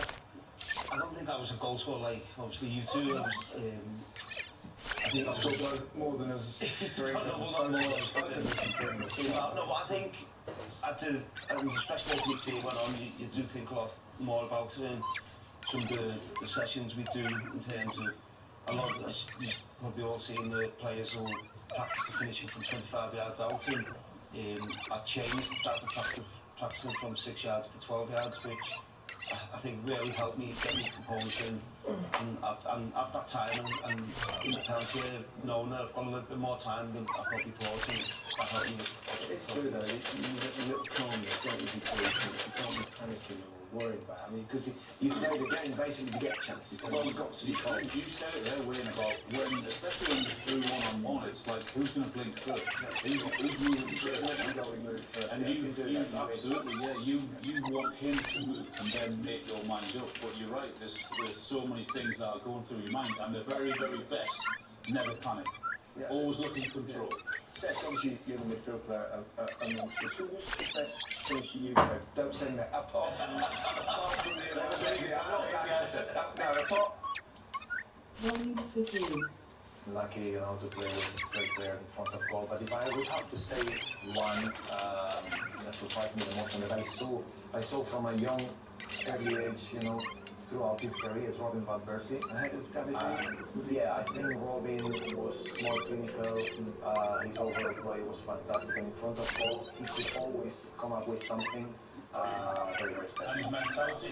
I don't think I was a goal scorer like obviously you two. I think I was Scored more than us. Three. no, but I think and especially as the year went on, you do think a lot more about it and some of the sessions we do in terms of a lot of us, you've probably all seen the players who practice the finishing from 25 yards out and I changed and started practicing from 6 yards to 12 yards, which I think really helped me get me composure and at that time and in the penalty area, knowing that I've got a little bit more time than I probably thought and that helped me. It's true though, you get a little calmness, don't you, before you can't be panicking or worried about it. I mean, because you play the game basically to get chances, so you've got to be calm. You said it there, Wayne, about when, especially when you're through one-on-one, it's like, who's going to blink first? Who's moving first? And you absolutely, yeah, you want him to move and then make your mind up. But you're right, there's so many things that are going through your mind, and the very, very best, never panic. Yeah. Always look in control. That's obviously you're the midfield player amongst us. Who was the best finisher you played? Don't say that. Apart from the apart. Volume 15. Lucky, you know, to play with a great player in front of goal. But if I would have to say one that surprised me the most and that I saw from a young, early age, you know, throughout his career is Robin van Persie. Yeah, I think Robin was more clinical. His overall play was fantastic. And in front of goal, he could always come up with something very, very special. And his mentality.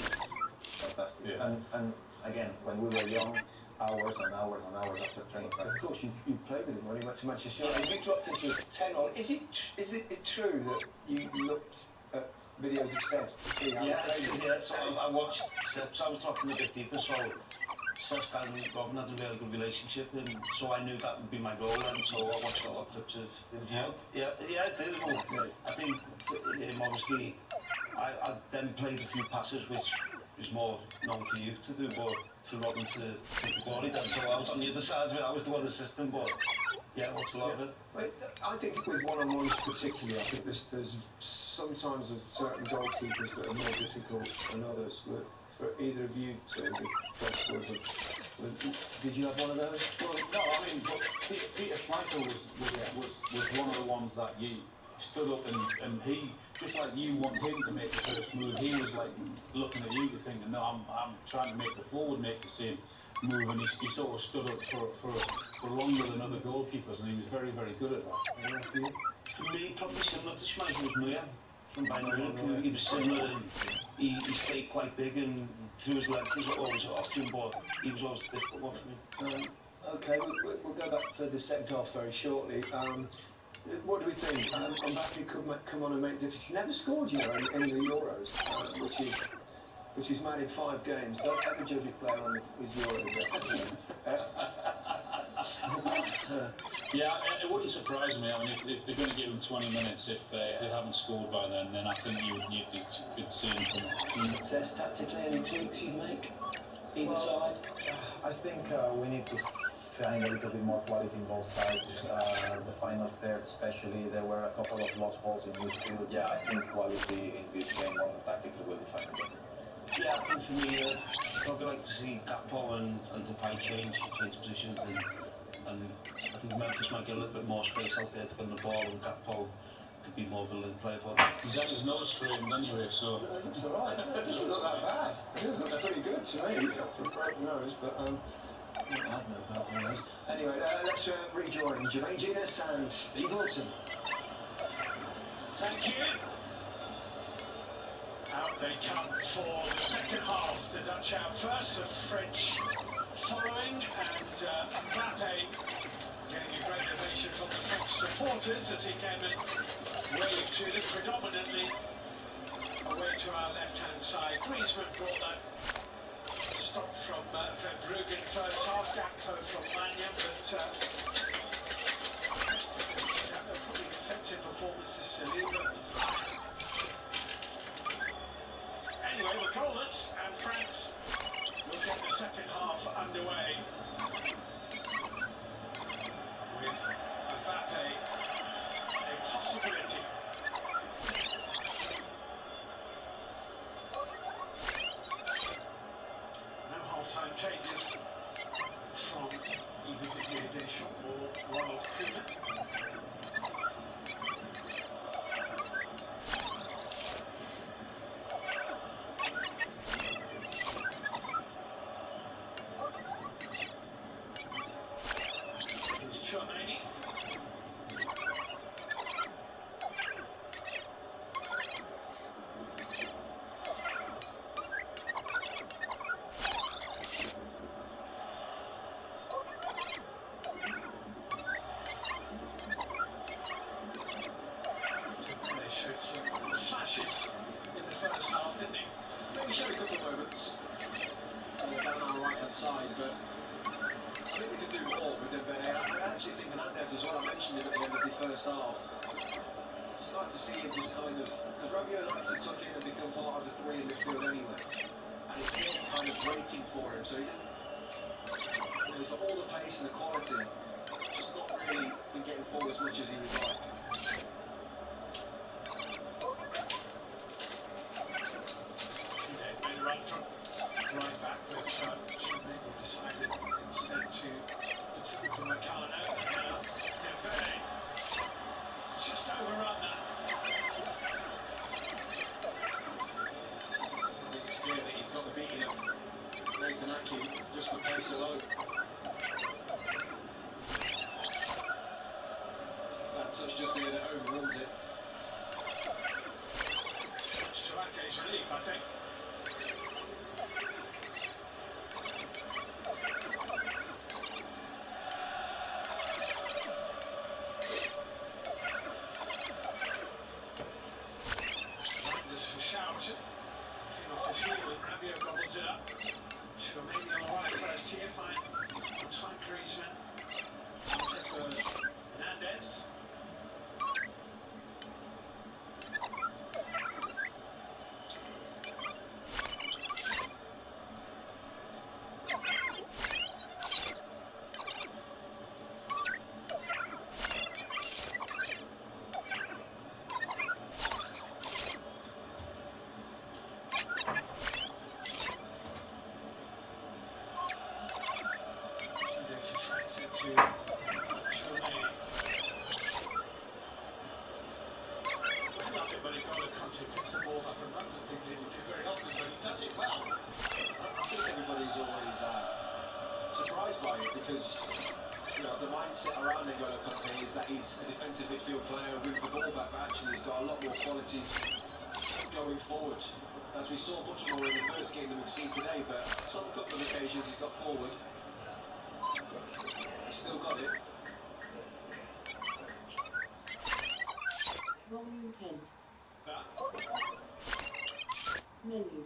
Fantastic. Yeah. And again, when we were young, hours and hours and hours after training. Of course, you played with him when he went to Manchester United. If you dropped into 10 or is it true that you looked at videos of Cesc to see how he played? Yeah, so I watched Cesc, I was talking a bit deeper, so Cesc and Robin had a really good relationship, and so I knew that would be my goal, and so I watched a lot of clips of him. Yeah, I did. I think obviously I then played a few passes, which is more known for you to do, but for Robin to take the ball down, so I was on the other side of it, I was the one assisting, but yeah, I watched a lot of it. I think with one-on-ones particularly, I think there's sometimes there's certain goalkeepers that are more difficult than others. But for either of you two, did you have one of those? Well, no, I mean, but Peter Schmeichel was one of the ones that you stood up and he, just like you want him to make the first move, he was like looking at you thinking, no, I'm trying to make the forward make the same move, and he sort of stood up for longer than other goalkeepers, and he was very, very good at that. For me, probably similar to Schmeichel was Neuer from Bayern Munich. He was similar, and he stayed quite big, and through his legs, he was always option, but he was always a difficult one for me. Okay, we'll go back for the second half very shortly. What do we think? Mbappe could come on and make a difference. He's never scored, you know, in the Euros, which is mad in 5 games. Don't ever judge a player on his Euros. Yeah, it wouldn't surprise me. I mean, if they're going to give him 20 minutes, if they haven't scored by then I think you could see him come. If there's tactically any tweaks you'd make either side? I think we need to find a little bit more quality in both sides. The final third especially, there were a couple of lost balls in midfield. Yeah, I think quality in this game more than tactically will define the game. Yeah, I think for me, I'd probably like to see Gakpo and Depay change positions, and I think Memphis might get a little bit more space out there to get the ball, and Gakpo could be more of a link player for them. He's had his nose strained anyway, so... It looks alright. It doesn't look that bad. It looks pretty good to me, for a broken nose, but I don't know about the nose. Anyway, let's rejoin Jermaine Genius and Steve Wilson. Thank you. Out they come for the second half. The Dutch out first, the French following, and Mbappe getting a great ovation from the French supporters as he came and waved to them, predominantly away to our left-hand side. Griezmann brought that stop from Verbruggen first half, Gakpo from Mania, but probably defensive performances to leave them. Anyway, we're goalless, and France will get the second half underway with Mbappe a possibility. Ronald Koeman. Here's Chouameni. They showed some flashes in the first half, didn't they? Maybe showed a couple of moments down our right-hand side, but I think we can do more with Dembele. I actually think Hernandez as well. I mentioned him at the end of the first half. It's nice to see him just kind of, because Rabiot likes to tuck in and become part of the three in midfield anyway, and it's him kind of waiting for him. So he didn't, he's got all the pace and the quality, just not really been getting forward as much as he would like. They made a run from right back, but Chouameni decided instead to look for Meccano. Dembele just overrun that. I think it's clear that he's got the beating of Nathan Ake just for pace alone. That touch just there that overrules it. Shuake's relief, I think. This for Charlton. Came off his heel and Rabiot gobbles it up. Chouameni on the right first here, fine. Antoine Griezmann. Hernandez. The mindset around N'Golo Kanté is that he's a defensive midfield player with the ball back, but actually he's got a lot more qualities going forward. As we saw much more in the first game than we've seen today, but some couple of occasions he's got forward. He's still got it. Volume 10. Menu.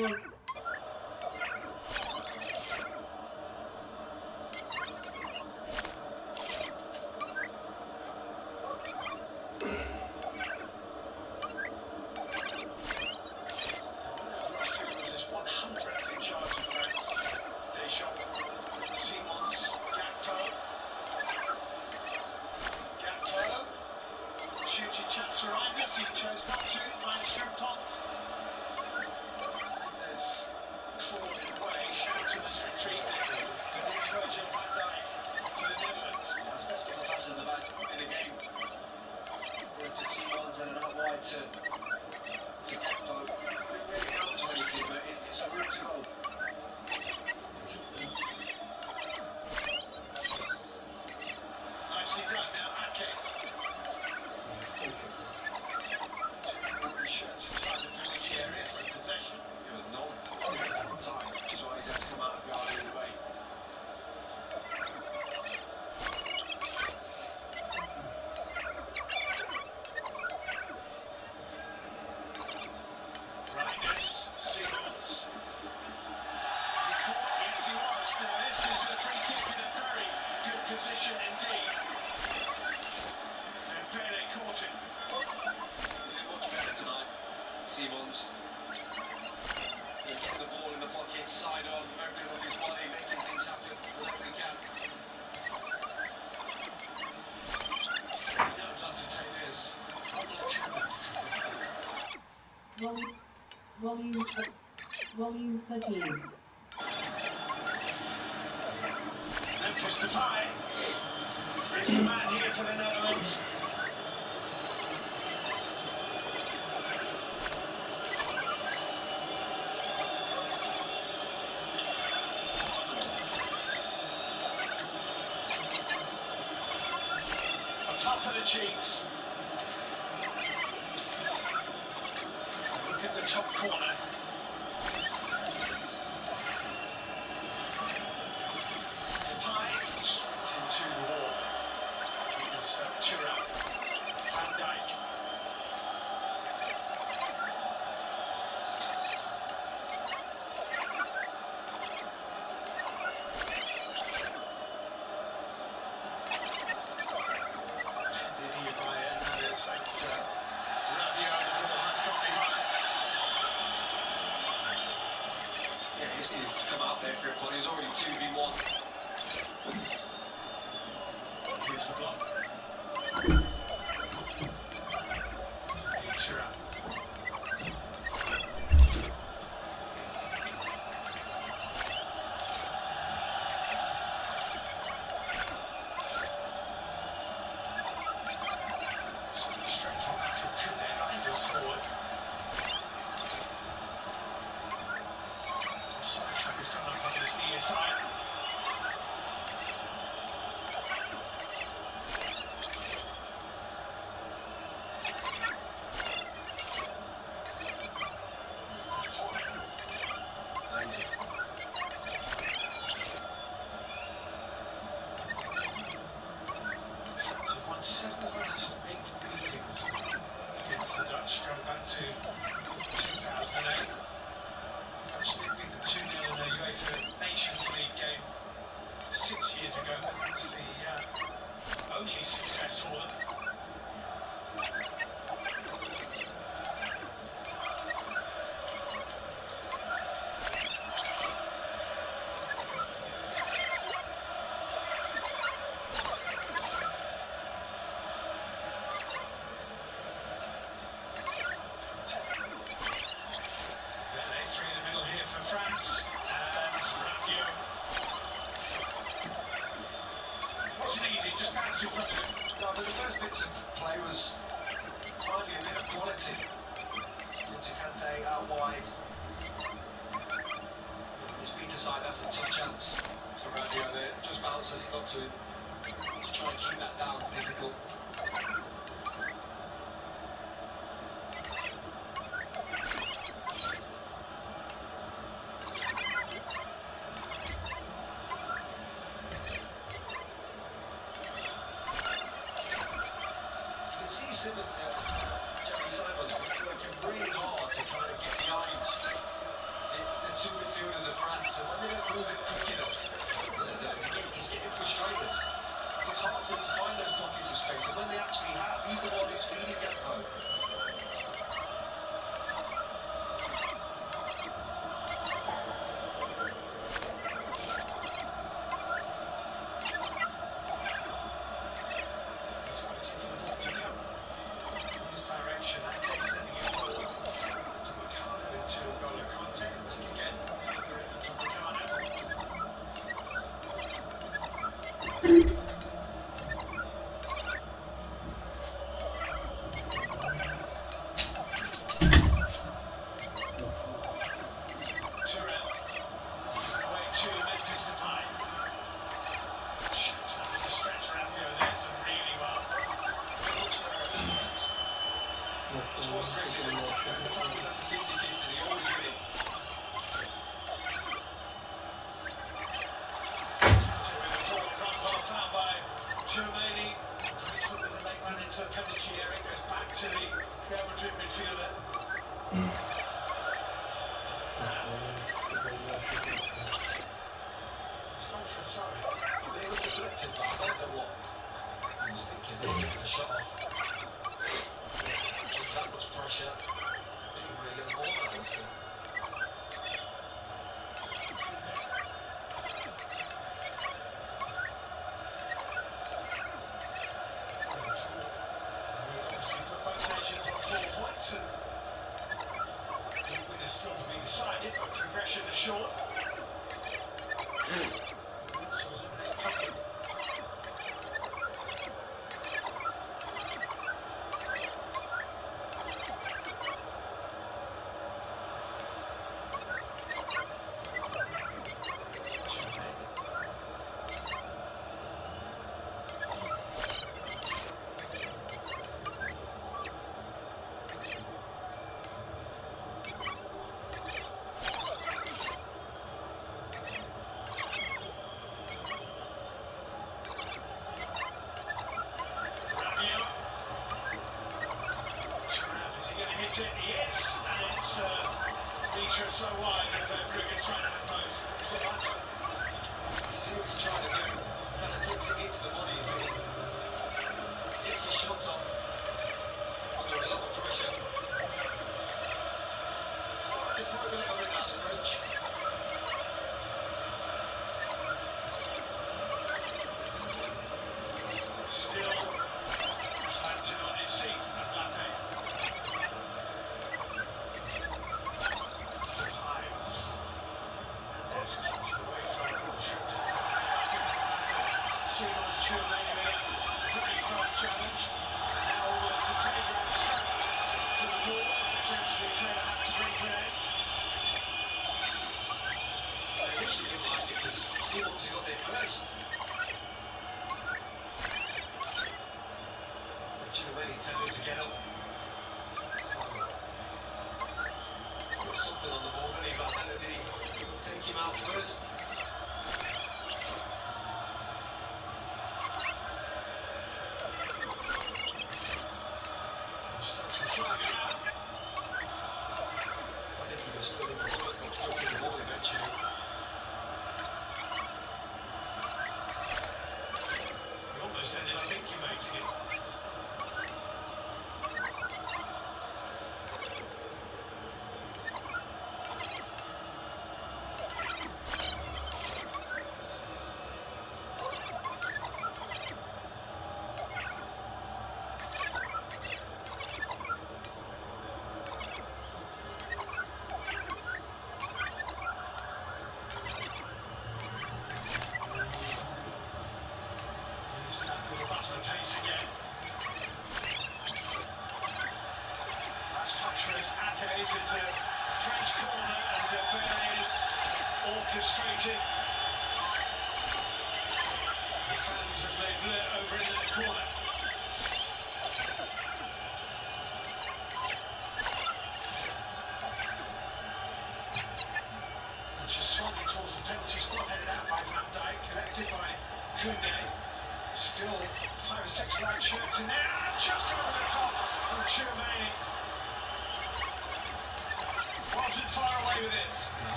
Well, He chose not to, finds Strimpton. There's Claude away, Shoughton has retreated. And it's Virgil van Dijk for the Netherlands. That's best get the pass in the back in the game. We're to Simons and an out wide to Gakpo. It really counts for anything, but it's a route to goal. Nicely done now, Ake. Shirts inside the penalty area, so possession. It was no time, which is why he's had to come out of guard in the way. Reinders, Simons. Is he caught? Yes, he was. Now this is a free kick in a very good position indeed. Dembele caught him. He's in much better tonight. Simons. He's got the ball in the pocket, side on, opening up his body, making things happen whenever he can. He knows how to take this. Volume 13. Memphis Depay is the man here for the Netherlands. Top of the cheeks. Look at the top corner. Depay into the wall. It was Thuram. Van Dijk. Yeah, he just needed to come out there, Krypton. He's already 2v1. Here's the block. Thuram. Straight from that from Koundé, Reinders forward. Sidetrack has gone up on his near side. France have won 7 of the last 8 meetings against the Dutch, going back to 2008. Actually, I think the 2-0 in the UEFA Nations League game 6 years ago. That's the only success for them. Dembele through the middle here for France, and Rabiot. Wasn't easy, just bounced in front of him. No, but the first bits of play was finally a bit of quality. Into Kante out wide. His feet aside, that's a tough chance for Rabiot there. Just bounce as he got to him. To try and keep that down, difficult. You can see Jamie Simons working really hard to kind of get behind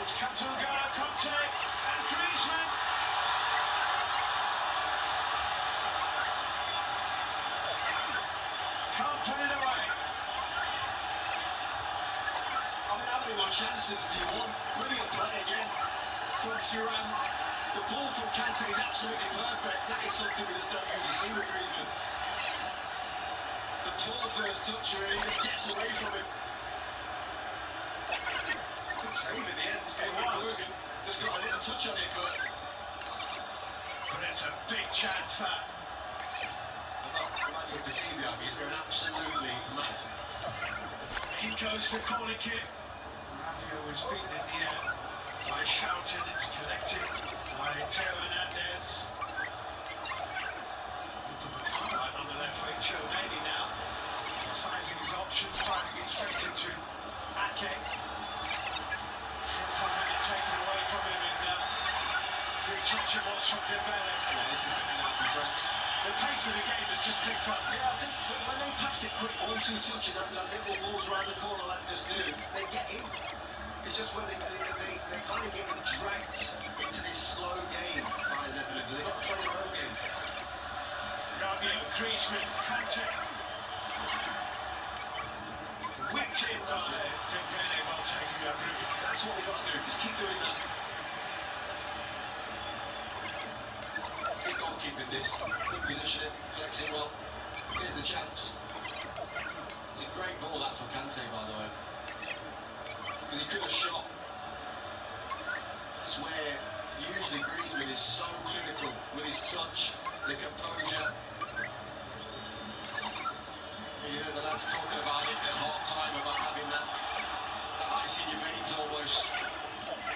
It's N'Golo Kanté and Griezmann. Can't put it away. I mean, how many more chances do you want? Brilliant play again from Thuram. The ball from Kanté is absolutely perfect. That is something we just don't usually see with Griezmann. The poor first touch, really, just gets away from him. Good save in the end. Bergen just got a little touch on it, but it's a big chance, that. Emmanuel Petit, he's going absolutely mad. He goes to corner kick. Rabiot was beaten in the air by Shouted. It's collected by Theo Hernandez. Right on the left wing, Chouameni now. Sizing his options, finding it straight into Ake. Frimpong had it taken away from him, and good touch it was from Dembele. Yeah, this is coming out in France. The pace of the game has just picked up. Yeah, I think when they pass it quick, 1-2 touch and that little balls around the corner like they just do, they get in. It's just when they kind of get dragged into this slow game by Netherlands. They've got to play their own game. Rabiot, Griezmann, Kanté. Whipped in by Dembele while taking that route. That's what they've got to do, just keep doing that. Good goalkeeping this, good positioning, collects it well. Here's the chance. It's a great ball that from Kanté, by the way. Because he could have shot. That's where usually Griezmann is so clinical with his touch, the composure. You heard the lads talking about it at half-time, about having that ice in your veins almost.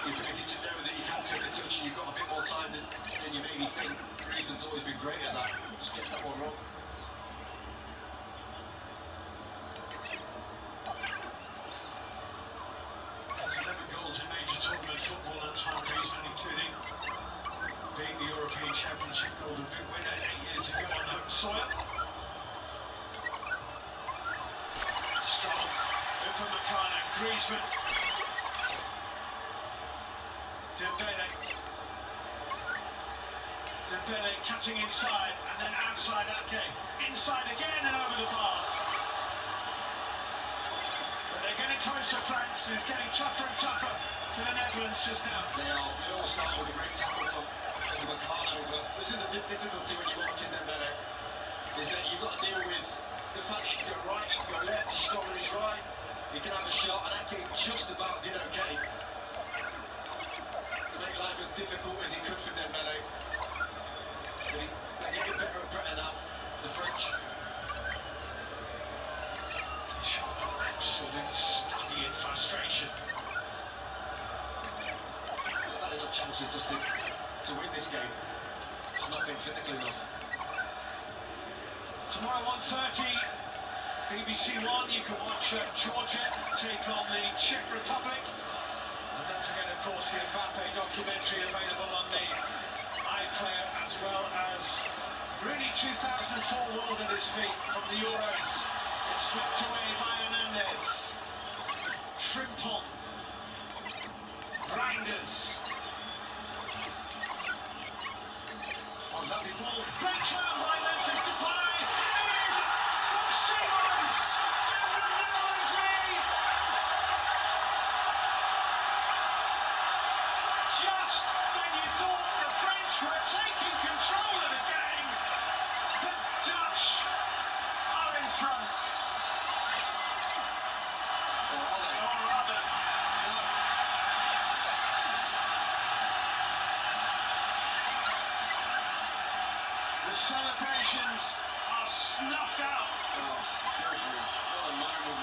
The ability to know that you can take the touch and you've got a bit more time than you maybe think. Griezmann's always been great at that. Just gets that one wrong. There's 11 goals in major tournament football, Antoine Griezmann, including being the European Championship Golden Boot winner 8 years ago on home soil. Strong, Upamecano, Griezmann. Dembele cutting inside and then outside Ake. Inside again and over the bar. But they're getting closer, France. It's getting tougher and tougher for the Netherlands just now. They all start with a great tackle from Upamecano, but this is the difficulty when you're watching Dembele, is that you've got to deal with the fact that he can go right, he can go left, he's strong on his right, he can have a shot, and Ake just about did okay. Make life as difficult as he could for Dembele. But they're getting better and better now, the French. He shot an absolute study in frustration. They've had enough chances just to win this game. It's not been clinical enough. Tomorrow 1:30, BBC One, you can watch Georgia take on the Czech Republic. And don't forget, of course, the Mbappe documentary available on the iPlayer, as well as Rooney 2004 world at his feet from the Euros. It's flipped away by Hernandez. Frimpong. Reinders. Oh, lovely ball. Great turn by Memphis Depay. From Simons. And the Netherlands lead. Just when you thought the French were taking control of the game, the Dutch are in front. Or rather, no. The celebrations are snuffed out. Oh, beautiful. What a moment.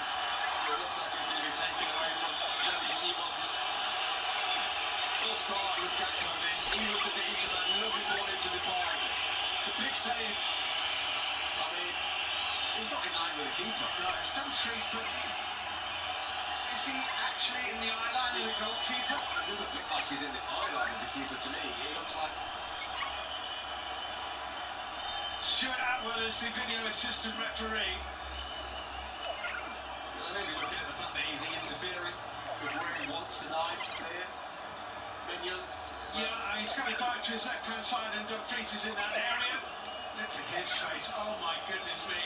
It looks like it's going to be taken away from Xavi Simons. Full start with Gakpo on this. He looked at the into that lovely ball into the bar. It's a big save. I mean, he's not in line with the keeper. No, it's Dumfries, but is he actually in the eye line of the goalkeeper? It doesn't look like he's in the eye line of the keeper to me. It looks like... Stuart Atwell is the video assistant referee. Well, maybe looking at the fact that he's interfering with where he wants to dive there. Mignon. Yeah, he's going to dive to his left-hand side and Dumfries is in that area. Look at his face. Oh my goodness me.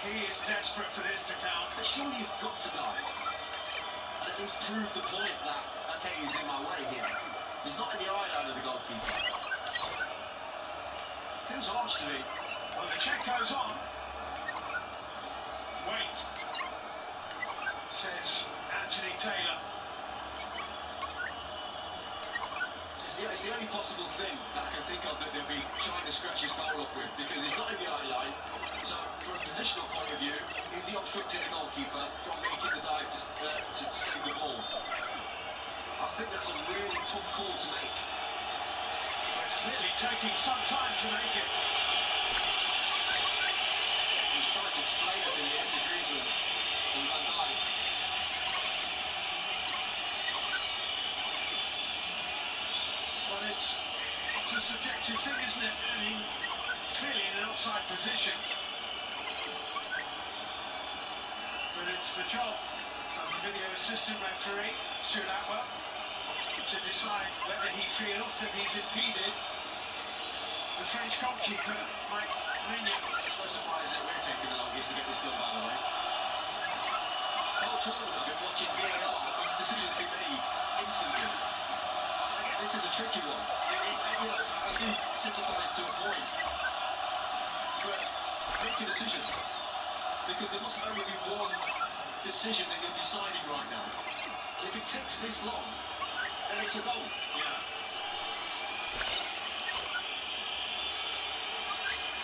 He is desperate for this to count. But surely you've got to dive. And at least prove the point that, okay, he's in my way here. He's not in the eye line of the goalkeeper. Feels harsh to me. Well, the check goes on. Wait, says Anthony Taylor. It's the only possible thing that I can think of that they'll be trying to scratch his goal up with, because he's not in the eye line. So, from a positional point of view, is he obstructing the goalkeeper from making the dive to save the ball? I think that's a really tough call to make. Well, it's clearly taking some time to make it. He's trying to explain it in the end to Griezmann and Van Dijk. Well, it's a subjective thing, isn't it? I mean, it's clearly in an offside position. But it's the job of the video assistant referee, Stuart Atwell, to decide whether he feels that he's impeded the French goalkeeper, Mike Mignon. It's no surprise that we're taking the longest to get this done, by the way. The whole tournament I've been watching VAR, this decision's been made instantly. And again, this is a tricky one. You know, I do sympathise to a point. But make a decision. Because there must only be one decision that you're deciding right now. And if it takes this long, then it's a goal. Yeah.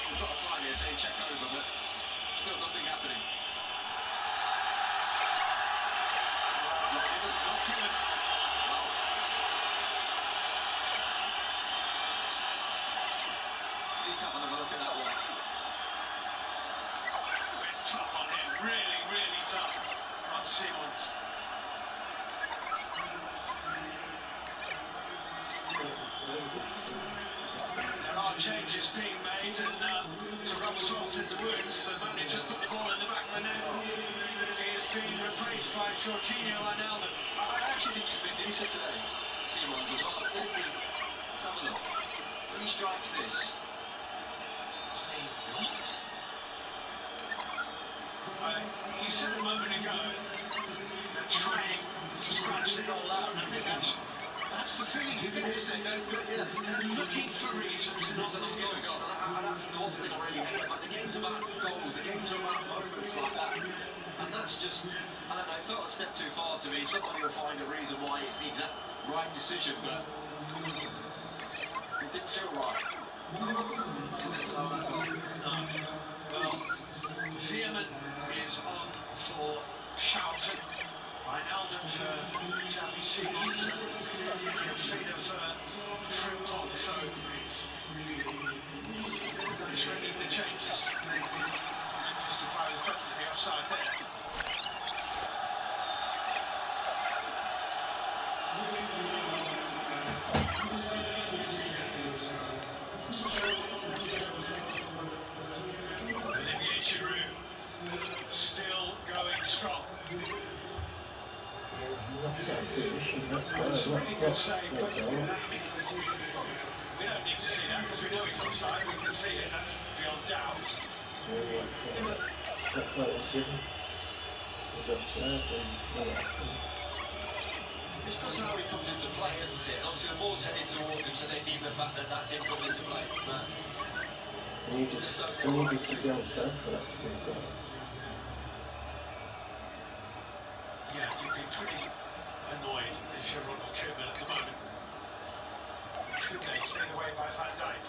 We've got a sign here saying check over, but still nothing happening. Not given. Well. Need to have another look at that one. It's tough on him, really, really tough on Simons. There are changes being made, and to rub salt in the wounds, the manager's put the ball in the back of the net. He is being replaced by Jorginho Wijnaldum. I actually think he's been decent today, Simons as well. Let's have a look. When he strikes this, I mean, what? You said a moment ago that trying to scratch the goal out, and I think that's the feeling you get, isn't it? They're looking for reasons not to give a goal. And that's the one thing I really hate. Like, the game's about goals, the game's about moments like that. And that's just, I don't know, it felt a step too far to me. Somebody will find a reason why it's the exact right decision, but it didn't feel right. Well, Veerman is on for Charlton. Wijnaldum for Xavi Simons. Gilsfeder for Frimpong. So, those making the changes. Memphis Depay is definitely offside there. Olivier Giroud still going strong. That's a really good save, but we don't need to see that because we know it's offside. We can see it, that's beyond doubt. That's not what's given. It's offside It's just how he comes into play, isn't it? Obviously the ball's heading towards him, so they deem the fact that that's him coming into play. But he needed to be offside for that to be done. Yeah, you'd be pretty annoyed if you're Ronald Koeman at the moment. Could they cleared away by Van Dijk?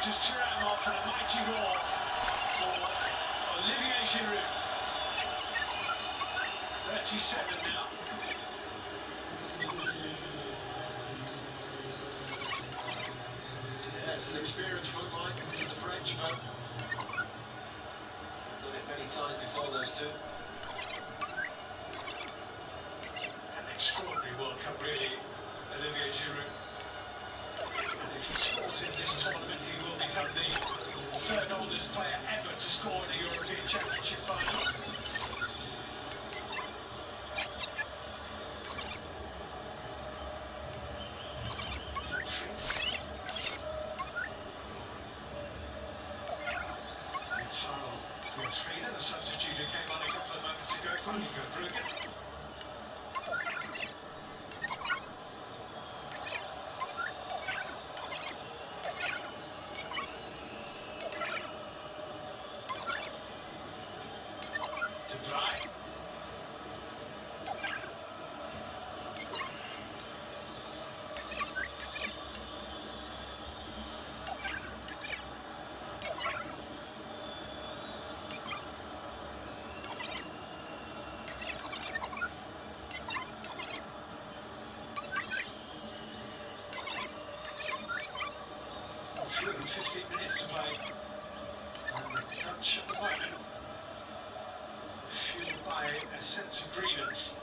just cheer him off and a mighty roar for Olivier Giroud. 37 now. Yeah, it's an experienced front line for the French, but done it many times before, those two. An extraordinary World Cup, really, Olivier Giroud. And if he scores in this tournament, he will become the third oldest player ever to score in a European Championship final. The substitute who came on a couple of moments ago, Nico Brugge. De Vrij. Fewer than 15 minutes to play. And the Dutch at the moment, fueled by a sense of grievance.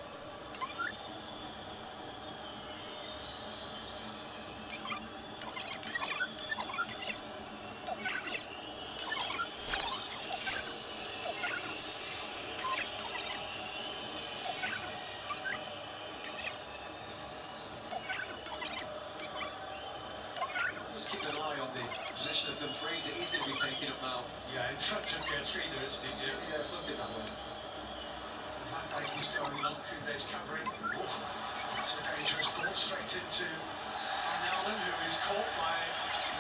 Position of Dumfries that he's going to be taking up now. Yeah, in front of Gertrude, isn't he? Yeah, it's looking that way. Van Dijk is going on, Koundé's covering. Oof, that's a dangerous ball straight into Wijnaldum, who is caught by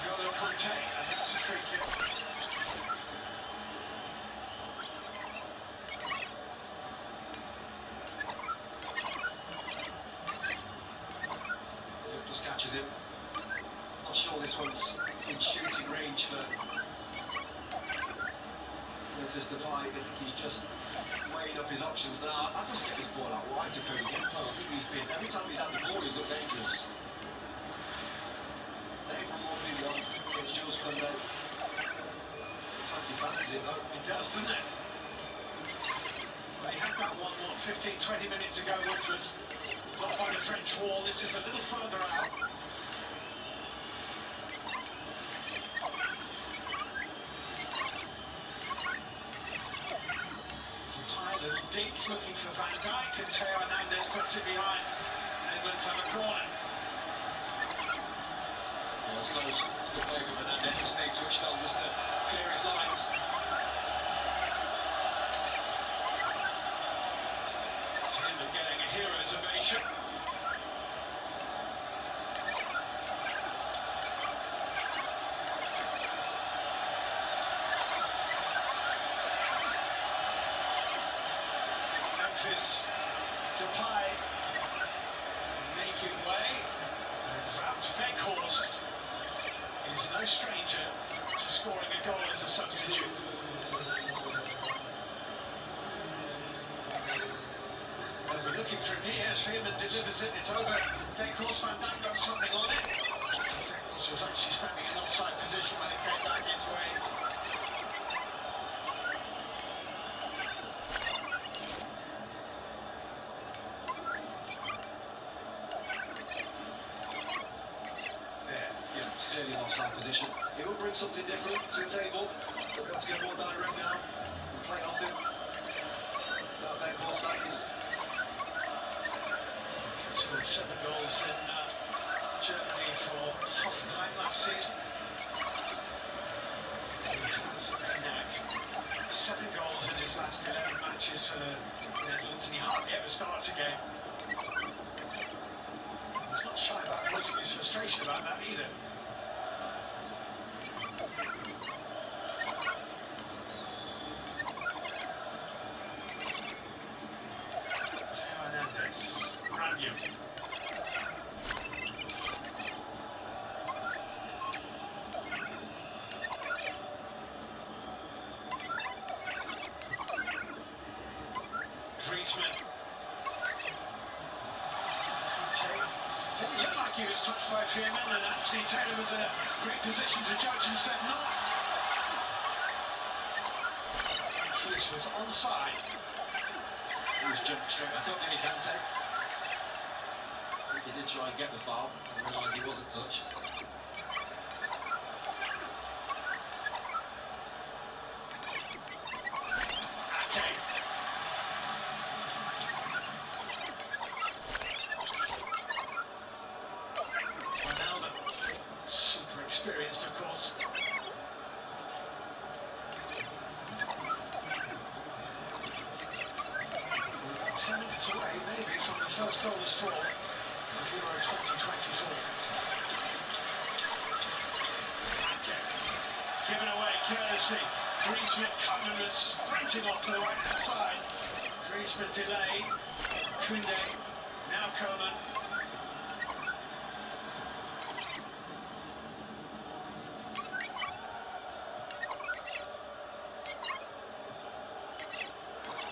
N'Golo Kanté, and that's a free kick. Just catches him. Not sure this one's in shooting range for Lucas Depay. I think he's just weighing up his options now. I just get this ball out wide to Cody Gakpo. I think he's been, every time he's had the ball, he's looked dangerous. Let him run 1v1 against Jules Koundé. He fancies it though. It does, doesn't it? Well, he had that one, 15-20 minutes ago, which was blocked by the French wall. This is a little further out. Deep looking for Van Dijk, and Theo Hernandez puts it behind. England's have a corner. Well, it's close. It's good play from Hernandez to stay switched on just to clear his lines. Tim getting a hero's ovation. Depay making way, and Wout Weghorst is no stranger to scoring a goal as a substitute. And we're looking from here as Veerman delivers it, it's over. Weghorst, Van Dijk got something on it. Weghorst was actually standing in offside position when it came back his way. Clearly an offside position. He will bring something different to the table. He'll be able to get more direct now and play off him. That Weghorst, that is. Scored 7 goals in Germany for Hoffenheim last season. He has 7 goals in his last 11 matches for the Netherlands, and he hardly ever starts a game. He's not shy about voicing his frustration about that either. touch by Fearman, and Anthony Taylor was in a great position to judge and said not. This was onside. He was jumping straight back up, didn't he, Kante? I think he did try and get the foul and realised he wasn't touched. Super experienced, of course. 10 minutes away, maybe, from the first goal of straw of Euro 2024. Given away carelessly. Griezmann, Coman was sprinting off to the right-hand side. Griezmann delayed. Koundé, now Coman.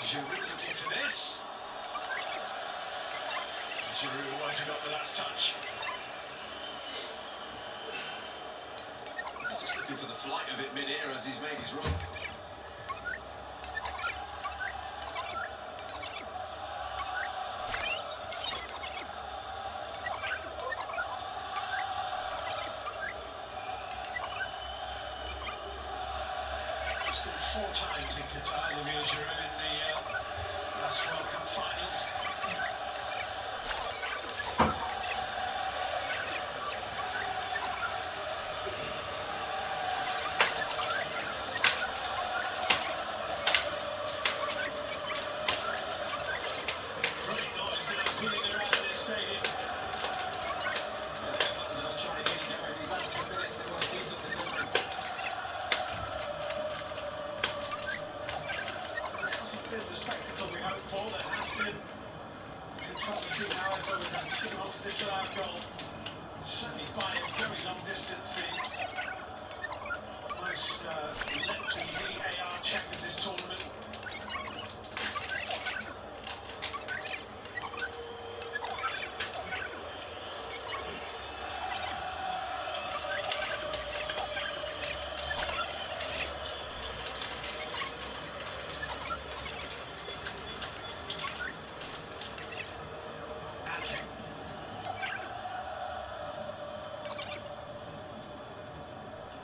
Giroud looking for this. Giroud wasn't got the last touch. He's just looking for the flight of it mid-air as he's made his run. Scored 4 times in Qatar, Olivier Giroud, in the last World Cup finals. Great noise now pulling around in this stadium. Just trying to get him there every last 2 minutes. They want to see something different. Hasn't been the spectacle we hoped for. There has been controversy, however, with that Simons disallowed goal. Certainly by a very long distance, the most lengthy VAR check of this tournament.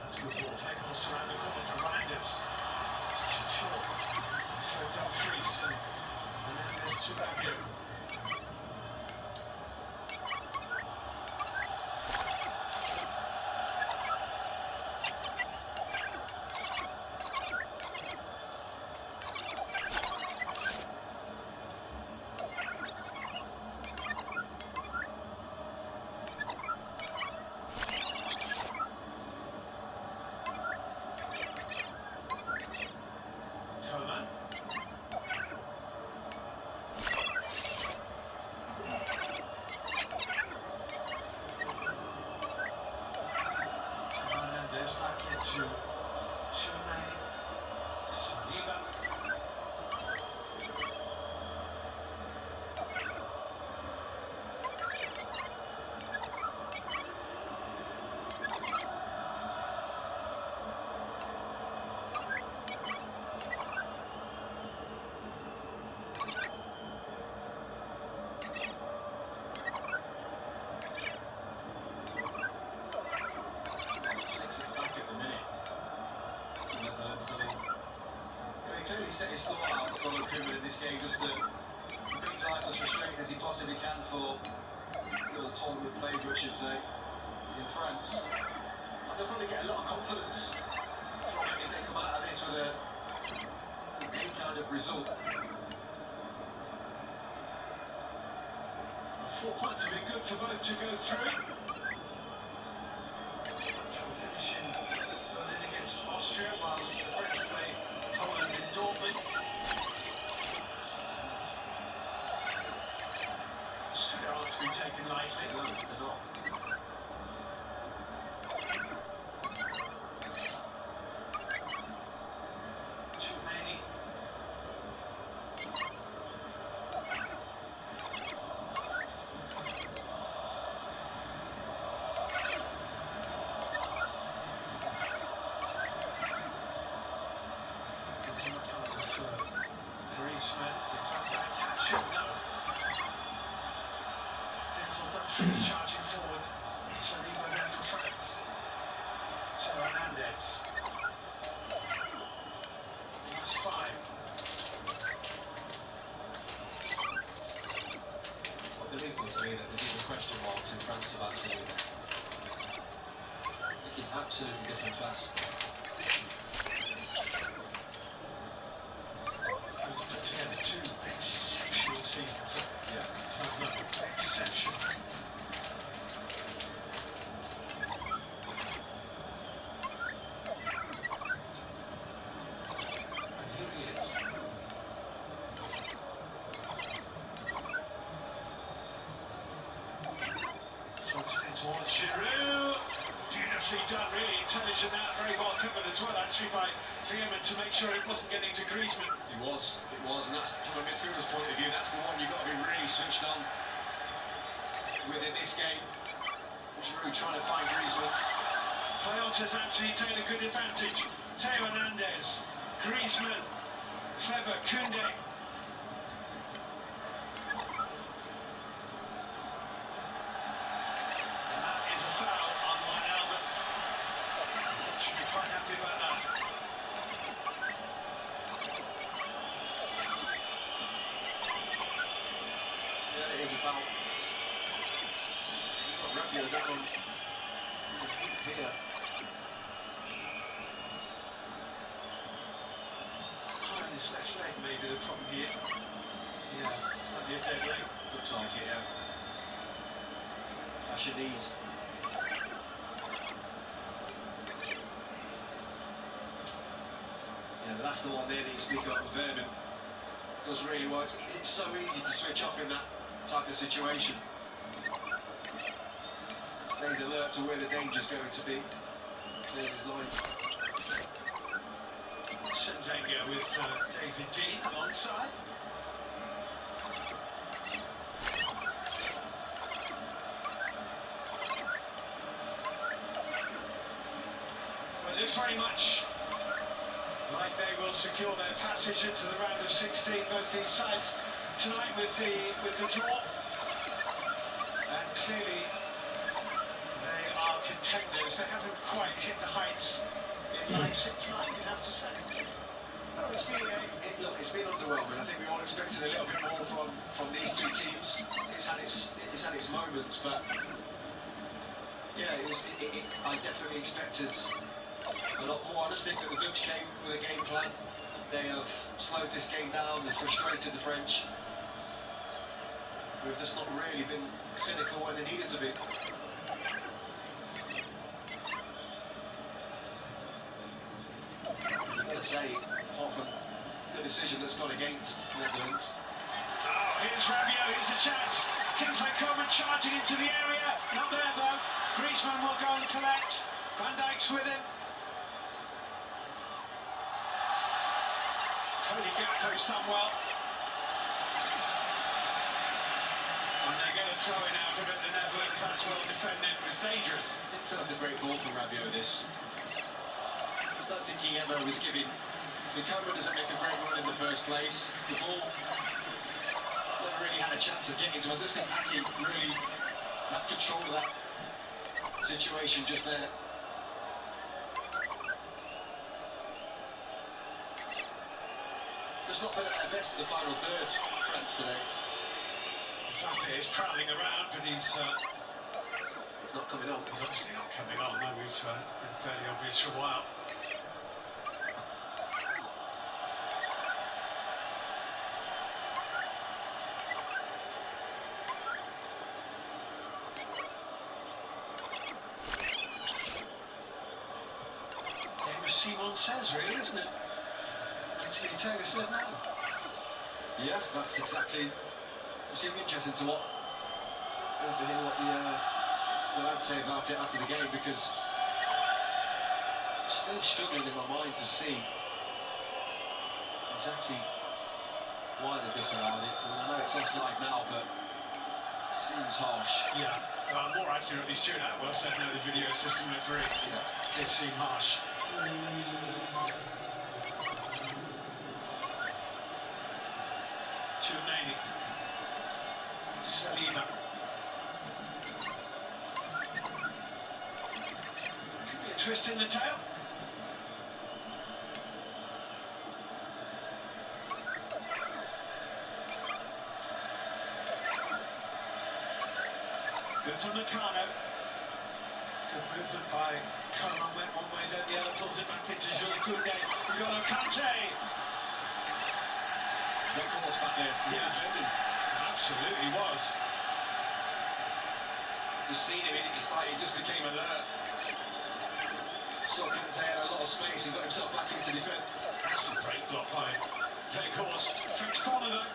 That's a good ball. Tackles around the corner for Reinders. It's too short. So Dumfries and Hernandez to Baggio. Coman. Hernandez back into Chouameni. Saliba. He clearly set his thought out for Koeman in this game just to make life as frustrating as he possibly can for the tournament players, I should say, in France. And they'll probably get a lot of confidence from it if they come out of this with any kind of result. 4 points would be good for both to go through. Finishing Berlin against Austria, whilst the French play Poland in Dortmund. Austria aren't to be taken lightly. No, they're not. Chouameni. Absolutely different class. Put together two exceptional seasons. Yeah. Club level. Exceptional. And here he is. Towards Giroud. Beautifully done, really intelligent out, very well covered as well actually by Veerman to make sure it wasn't getting to Griezmann. It was, and that's from a midfielder's point of view, that's the one you've got to be really switched on with in this game. Giroud trying to find Griezmann. Playoffs has Anthony Taylor good advantage. Theo Hernandez, Griezmann, clever, Koundé. Quite happy about that. Yeah, it is a foul. You've got Rabiot that one. Here. Trying his left leg may be the problem here. Yeah, might be a dead leg. Looks like it, yeah. Flashing these. Yeah, but that's the one there that you speak of with Veerman. Does really well. It's so easy to switch off in that type of situation. Stays alert to where the danger's going to be. Clears his lines. Sendenga with David Dean alongside. Well, it looks very much like they will secure their passage into the round of 16, both these sides tonight with the draw. And clearly they are contenders. They haven't quite hit the heights in Leipzig tonight, you'd have to say. No, it's been underwhelming. I think we all expected a little bit more from these two teams. It's had its moments, but yeah, I definitely expected a lot more. I just think that the Dutch came with a game plan. They have slowed this game down, they've frustrated the French. We've just not really been clinical when they needed to be. I've got to say, apart from the decision that's gone against Netherlands. Oh, here's Rabiot, here's a chance. Kingsley Coman charging into the area. Not there though. Griezmann will go and collect. Van Dijk's with him. Cody Gakpo's done well. And they get a throw in out of it, the Netherlands. That's well defended. It was dangerous. Didn't feel like a great ball from Rabiot this. I just don't think he ever was giving. The Coman doesn't make a great run in the first place. The ball never really had a chance of getting to it. I just think Aki really had control of that situation just there. Just not been at their best in the final third, France today. Mbappe is prowling around, but he's not coming on. He's obviously not coming on. No, we've been fairly obvious for a while. Simon says, really, isn't it? Anthony Taylor said no. Yeah, that's exactly. It's going to be interesting to hear what the lads say about it after the game, because I'm still struggling in my mind to see exactly why they disallowed it. I know it's offside now, but it seems harsh. Yeah, more accurately, Stuart Atwell said no, the video system referee. Yeah. Did seem harsh. Chouameni. Saliba. Could be a twist in the tail. Good to Nakano. Good Movement by Coman went one way, then the other pulls it back into Jules Koundé. N'Golo Kante. That course back there. Yeah, absolutely was. Just seen him, it's like he just became alert. Saw Kante had a lot of space, he got himself back into defence. That's a great block by Weghorst. French corner though.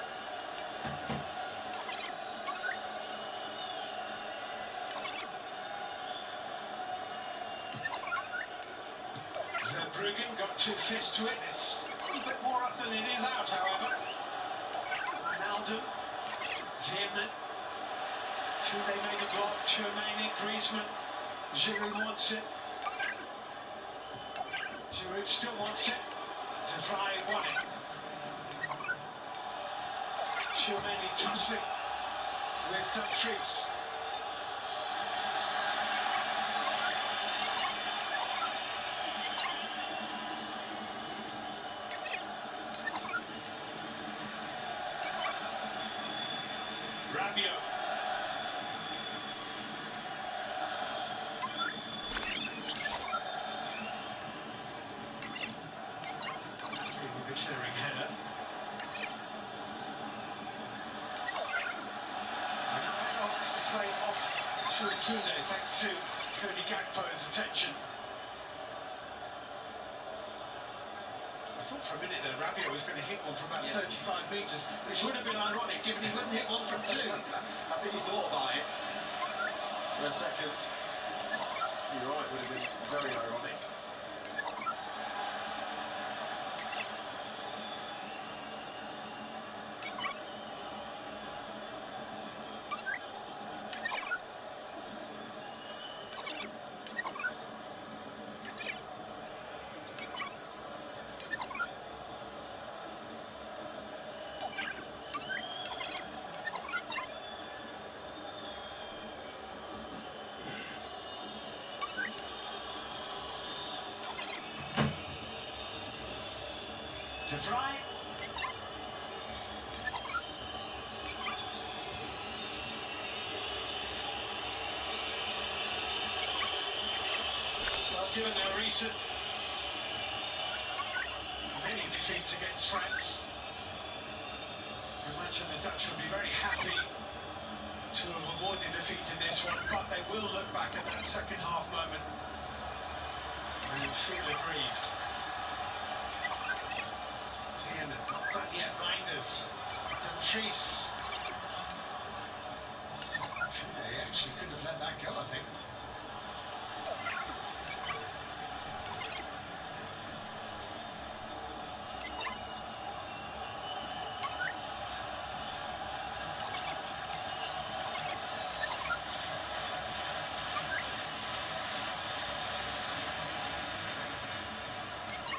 Verbruggen got 2 fists to it. It's a little bit more up than it is out, however. Wijnaldum, Veerman. Koundé made a block. Tchouaméni, Griezmann. Giroud wants it. Giroud still wants it. De Vrij won it. Tchouaméni tussling with Dumfries. Rabiot. With the clearing header. Play off to Koundé thanks to Cody Gakpo's attention. I thought for a minute that Rabiot was going to hit one from about 35 metres, which would have been ironic given he wouldn't hit one from 2. I think he thought about it for a second. You're right, would have been very ironic. De Vrij. Well, given their recent many defeats against France, I imagine the Dutch would be very happy to have avoided defeat in this one, but they will look back at that second half moment and feel aggrieved. Not done yet, Reinders, Dumfries. They actually could have let that go, I think.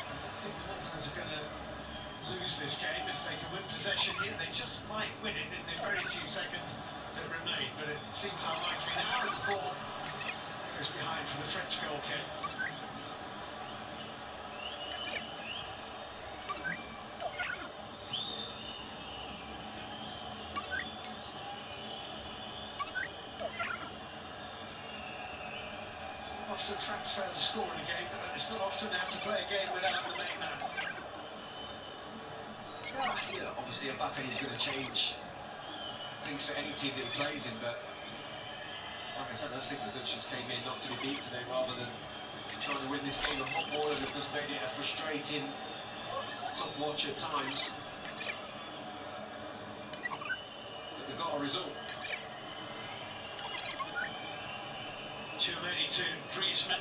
I think the Netherlands are going to lose this game. If they can win possession here, they just might win it in the very few seconds that remain, but it seems unlikely now as the ball goes behind for the French goal kick. It's not often France fail to score in a game, but it's not often they have to play a game without the main man. Yeah, obviously Mbappe is going to change things for any team that he plays in, but like I said, I just think the Dutch just came in not to be beat today rather than trying to win this game of football, and have just made it a frustrating, tough watch at times. But they've got a result. Tchouaméni to Griezmann.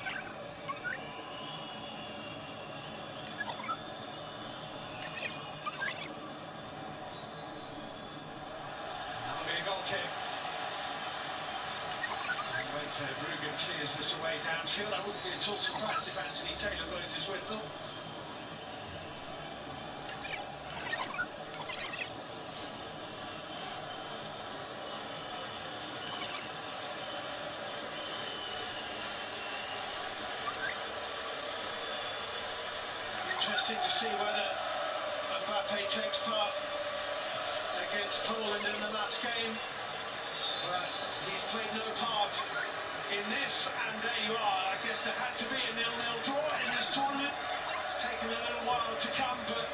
Verbruggen clears this away downfield. I wouldn't be at all surprised if Anthony Taylor blows his whistle. Interesting to see whether Mbappe takes part against Poland in the last game. he's played no part in this, and there you are. I guess there had to be a 0-0 draw in this tournament. It's taken a little while to come, but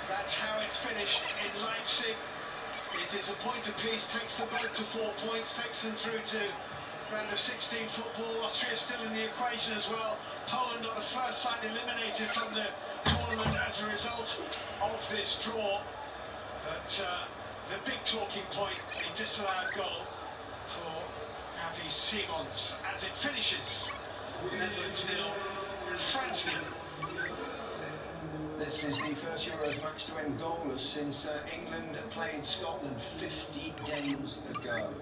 that's how it's finished in Leipzig. It is a point apiece, takes them both to 4 points, takes them through to round of 16 football. Austria still in the equation as well. Poland are the first side eliminated from the tournament as a result of this draw. But the big talking point, a disallowed goal for Xavi Simons as it finishes. Netherlands 0, France 0. This is the first Euros match to end goalless since England played Scotland 50 games ago.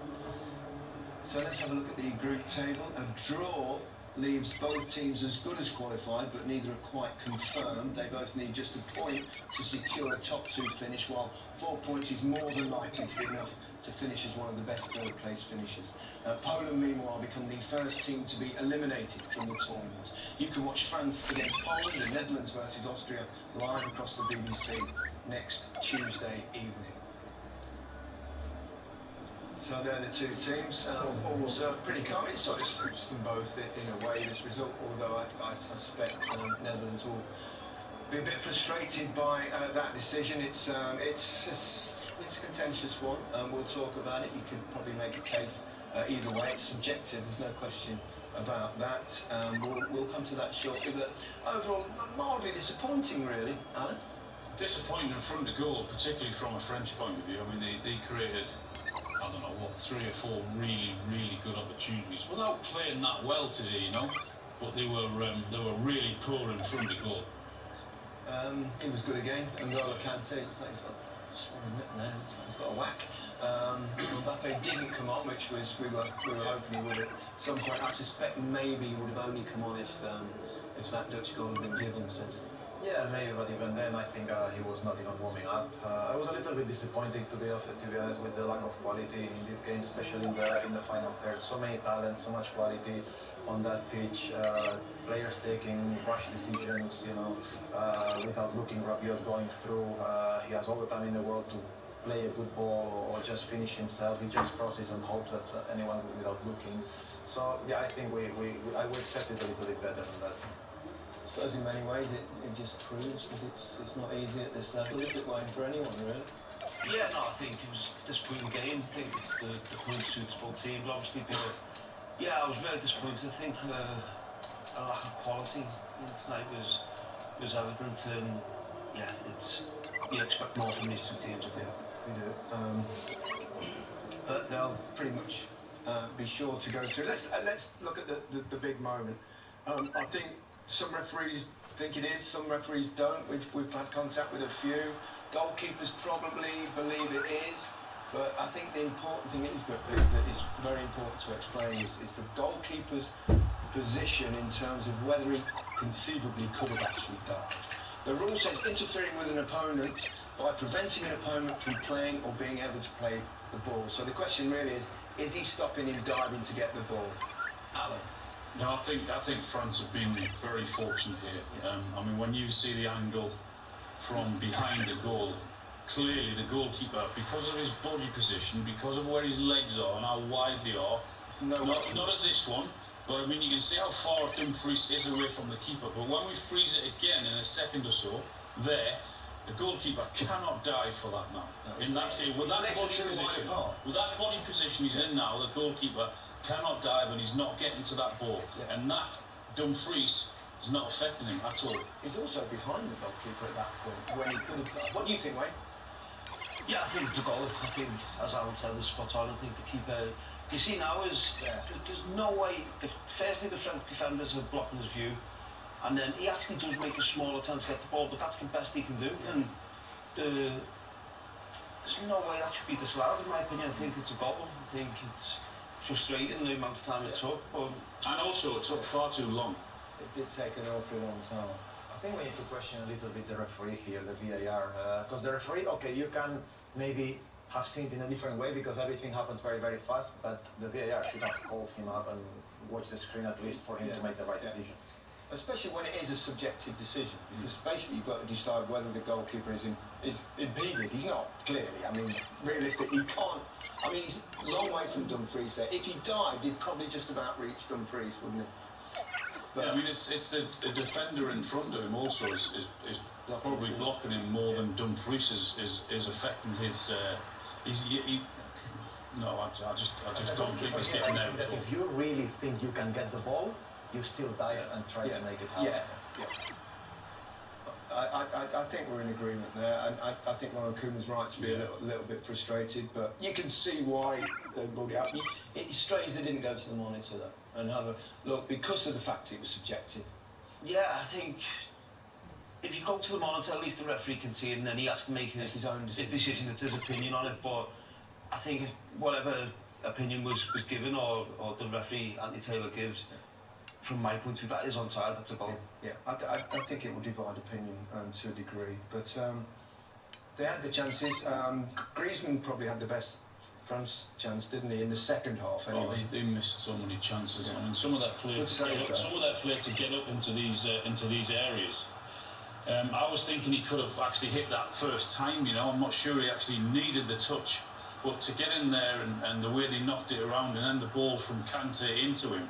So let's have a look at the group table. A draw leaves both teams as good as qualified, but neither are quite confirmed. They both need just a point to secure a top 2 finish, while 4 points is more than likely to be enough to finish as one of the best third-place finishers. Poland, meanwhile, become the first team to be eliminated from the tournament. You can watch France against Poland and Netherlands versus Austria live across the BBC next Tuesday evening. So they're the two teams. All's pretty calm. It sort of suits them both in a way, this result, although I suspect Netherlands will be a bit frustrated by that decision. It's a contentious one. We'll talk about it. You could probably make a case either way. It's subjective, there's no question about that. We'll come to that shortly, but overall, mildly disappointing, really, Alan. Disappointing in front of goal, particularly from a French point of view. I mean, they created, I don't know, what, 3 or 4 really, really good opportunities without playing that well today, you know. But they were really poor in front of goal. He was good again, and N'Golo Kante, it's like he's got a whack. Mbappe didn't come on, which was we were hoping he would at some point. I suspect maybe he would have only come on if that Dutch goal had been given. So. Yeah, maybe, but even then, I think he was not even warming up. I was a little bit disappointed, to be honest, with the lack of quality in this game, especially in the final third. So many talents, so much quality on that pitch. Players taking rash decisions, you know, without looking. Rabiot going through. He has all the time in the world to play a good ball or just finish himself. He just crosses and hopes that anyone without looking. So yeah, I think I would accept it a little bit better than that. I suppose in many ways it just proves that it's not easy at this level, is it, Wayne, for anyone, really? Yeah, no, I think it was a disappointing game. I think the points suits both teams, obviously. But yeah, I was very disappointed. I think a lack of quality tonight was evident. And yeah, you expect more from these two teams, I think. Yeah, we do. But they'll pretty much be sure to go through. Let's look at the big moment. I think some referees think it is, some referees don't. We've had contact with a few. Goalkeepers probably believe it is, but I think the important thing is that is very important to explain is the goalkeeper's position in terms of whether he conceivably could have actually dived. The rule says interfering with an opponent by preventing an opponent from playing or being able to play the ball. So the question really is he stopping him diving to get the ball? Alan? No, I think France have been very fortunate here. I mean, when you see the angle from behind the goal, clearly the goalkeeper, because of his body position, because of where his legs are and how wide they are, not at this one, but I mean, you can see how far Dumfries is away from the keeper. But when we freeze it again in a second or so, there, the goalkeeper cannot dive for that now. In that field, with that body position he's in now, the goalkeeper cannot dive and he's not getting to that ball. Yeah. And that Dumfries is not affecting him at all. He's also behind the goalkeeper at that point when he could have done. What do you think, Wayne? Yeah, I think it's a goal. I think, as Alan said, it's spot on. I think the keeper, you see now, there's no way. Firstly, the French defenders are blocking his view, and then he actually does make a small attempt to get the ball, but that's the best he can do. Yeah. And there's no way that should be disallowed, in my opinion. I think it's a goal. I think it's frustrating the amount of time it took, but... And also, it took far too long. It did take an awfully long time. I think we need to question a little bit the referee here, the VAR, because the referee, okay, you can maybe have seen it in a different way because everything happens very, very fast, but the VAR should have called him up and watched the screen at least for him to make the right decision. Especially when it is a subjective decision, because basically you've got to decide whether the goalkeeper is is impeded. He's not, clearly. I mean, realistically, he can't. I mean, he's a long way from Dumfries there. If he dived, he'd probably just about reach Dumfries, wouldn't he? But, yeah, I mean, it's the defender in front of him also is probably blocking him more than Dumfries is affecting his. No, I just don't think he's getting there. That if you really think you can get the ball, you still dive and try to make it happen. Yeah. I think we're in agreement there, and I think Ronald Koeman's right to be a little bit frustrated, but you can see why they brought it out. It's strange they didn't go to the monitor though and have a look because of the fact it was subjective. Yeah, I think if you go to the monitor, at least the referee can see it, and then he has to make his own decision. It's his opinion on it, but I think whatever opinion was given or the referee, Andy Taylor, gives, from my point of view, that is onside, that's a goal. Yeah, I think it will divide opinion to a degree, but they had the chances. Griezmann probably had the best France chance, didn't he, in the second half? Anyway. Oh, they missed so many chances. I mean, some of that play to get up into these areas. I was thinking he could have actually hit that first time. You know, I'm not sure he actually needed the touch, but to get in there and the way they knocked it around and then the ball from Kante into him.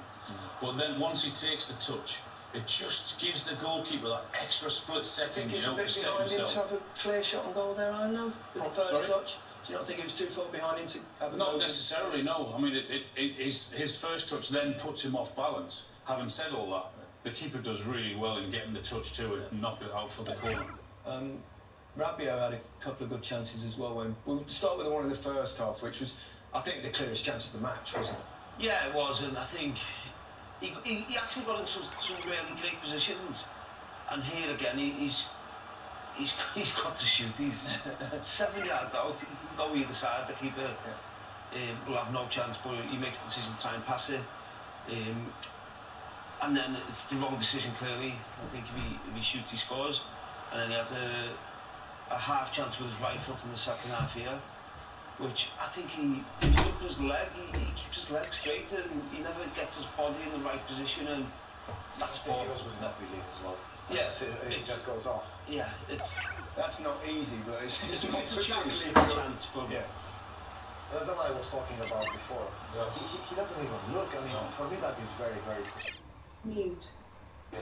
But then once he takes the touch, it just gives the goalkeeper that extra split second, you know, to set himself. To have a clear shot on goal there, I know. First touch. Do you not think it was too far behind him to have a Not necessarily, no. I mean, his first touch then puts him off balance. Having said all that, the keeper does really well in getting the touch to it and knock it out for the corner. Rabiot had a couple of good chances as well. We'll start with the one in the first half, which was, I think, the clearest chance of the match, wasn't it? Yeah, it was, and I think he actually got into some really great positions. And here again, he's got to shoot. He's 7 yards out. He can go either side. The keeper will have no chance, but he makes the decision to try and pass it. And then it's the wrong decision, clearly. I think if he shoots, he scores. And then he had a half chance with his right foot in the second half here, which I think if you look at his leg, he keeps his leg straight and he never gets his body in the right position, and that's poor. He goes with net relief as well. Yeah, it just goes off. Yeah, that's not easy, but it's not a chance. But yeah. That's what I was talking about before. Yeah. He doesn't even look. I mean, for me that is very, very. Mute. Yeah.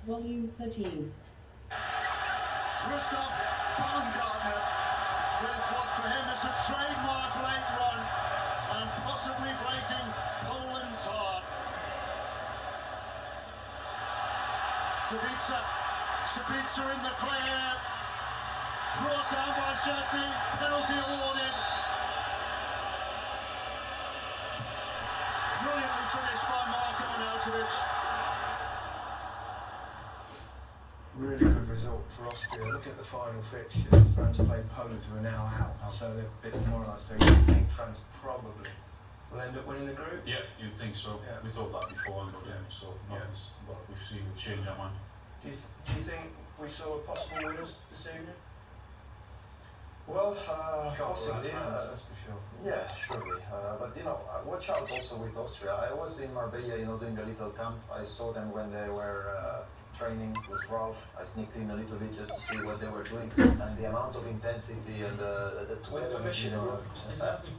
Volume 13. Christoph Baumgartner with what for him is a trademark late run and possibly breaking Poland's heart. Sabitzer in the clear, brought down by Szczesny, penalty awarded. Brilliantly finished by Marko Arnautovic. Really good result for Austria. Look at the final fixture. France played Poland, who are now out, so they're a bit demoralised. So you think France probably will end up winning the group? Yeah, you'd think so. Yeah. We thought that before, but so nothing's, well, we've seen we've changed our mind. Do you think we saw possible winners this evening? Well, Possibly, France. that's for sure. Yeah, surely. But you know, watch out also with Austria. I was in Marbella, you know, doing a little camp. I saw them when they were training with Ralph. I sneaked in a little bit just to see what they were doing, and the amount of intensity and the With permission, you know,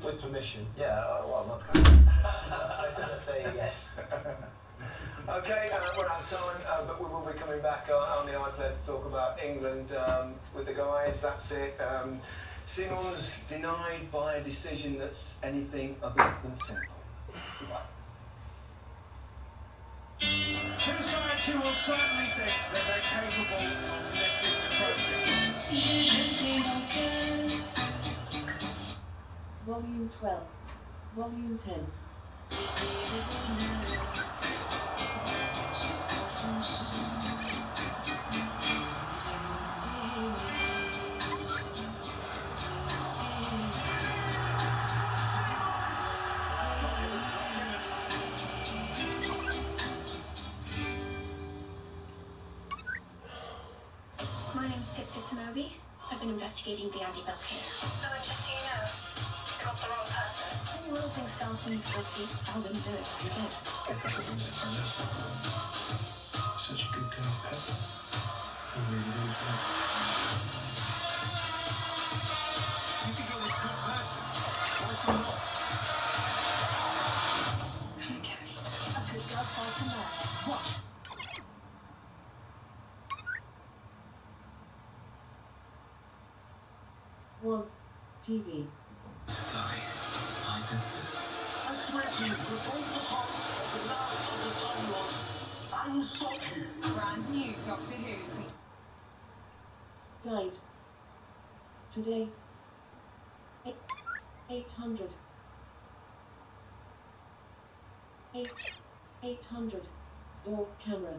with permission. yeah, well, not kind of. Let's just say yes. Okay, we're out of time, but we will be coming back on the iPlayer to talk about England with the guys. That's it. Simons denied by a decision that's anything other than simple. Goodbye. Two sides who will certainly think that they're capable of lifting the trophy. Volume 12. Volume 10. My name's Pip Fitznobi. I've been investigating the Andy Bell case. So just so you know, you got the wrong person. Any little thing starts in guilty, I wouldn't do it. You did. Such a good girl, Pep. I really do. You think you're a good person. Why so not? Okay. A good girl falls in love. What? One. TV. I swear to you, we're both the part of the last of the Time Lords. I will stop you. Brand new Doctor Who. Guide. Today. 800. 800. Door camera.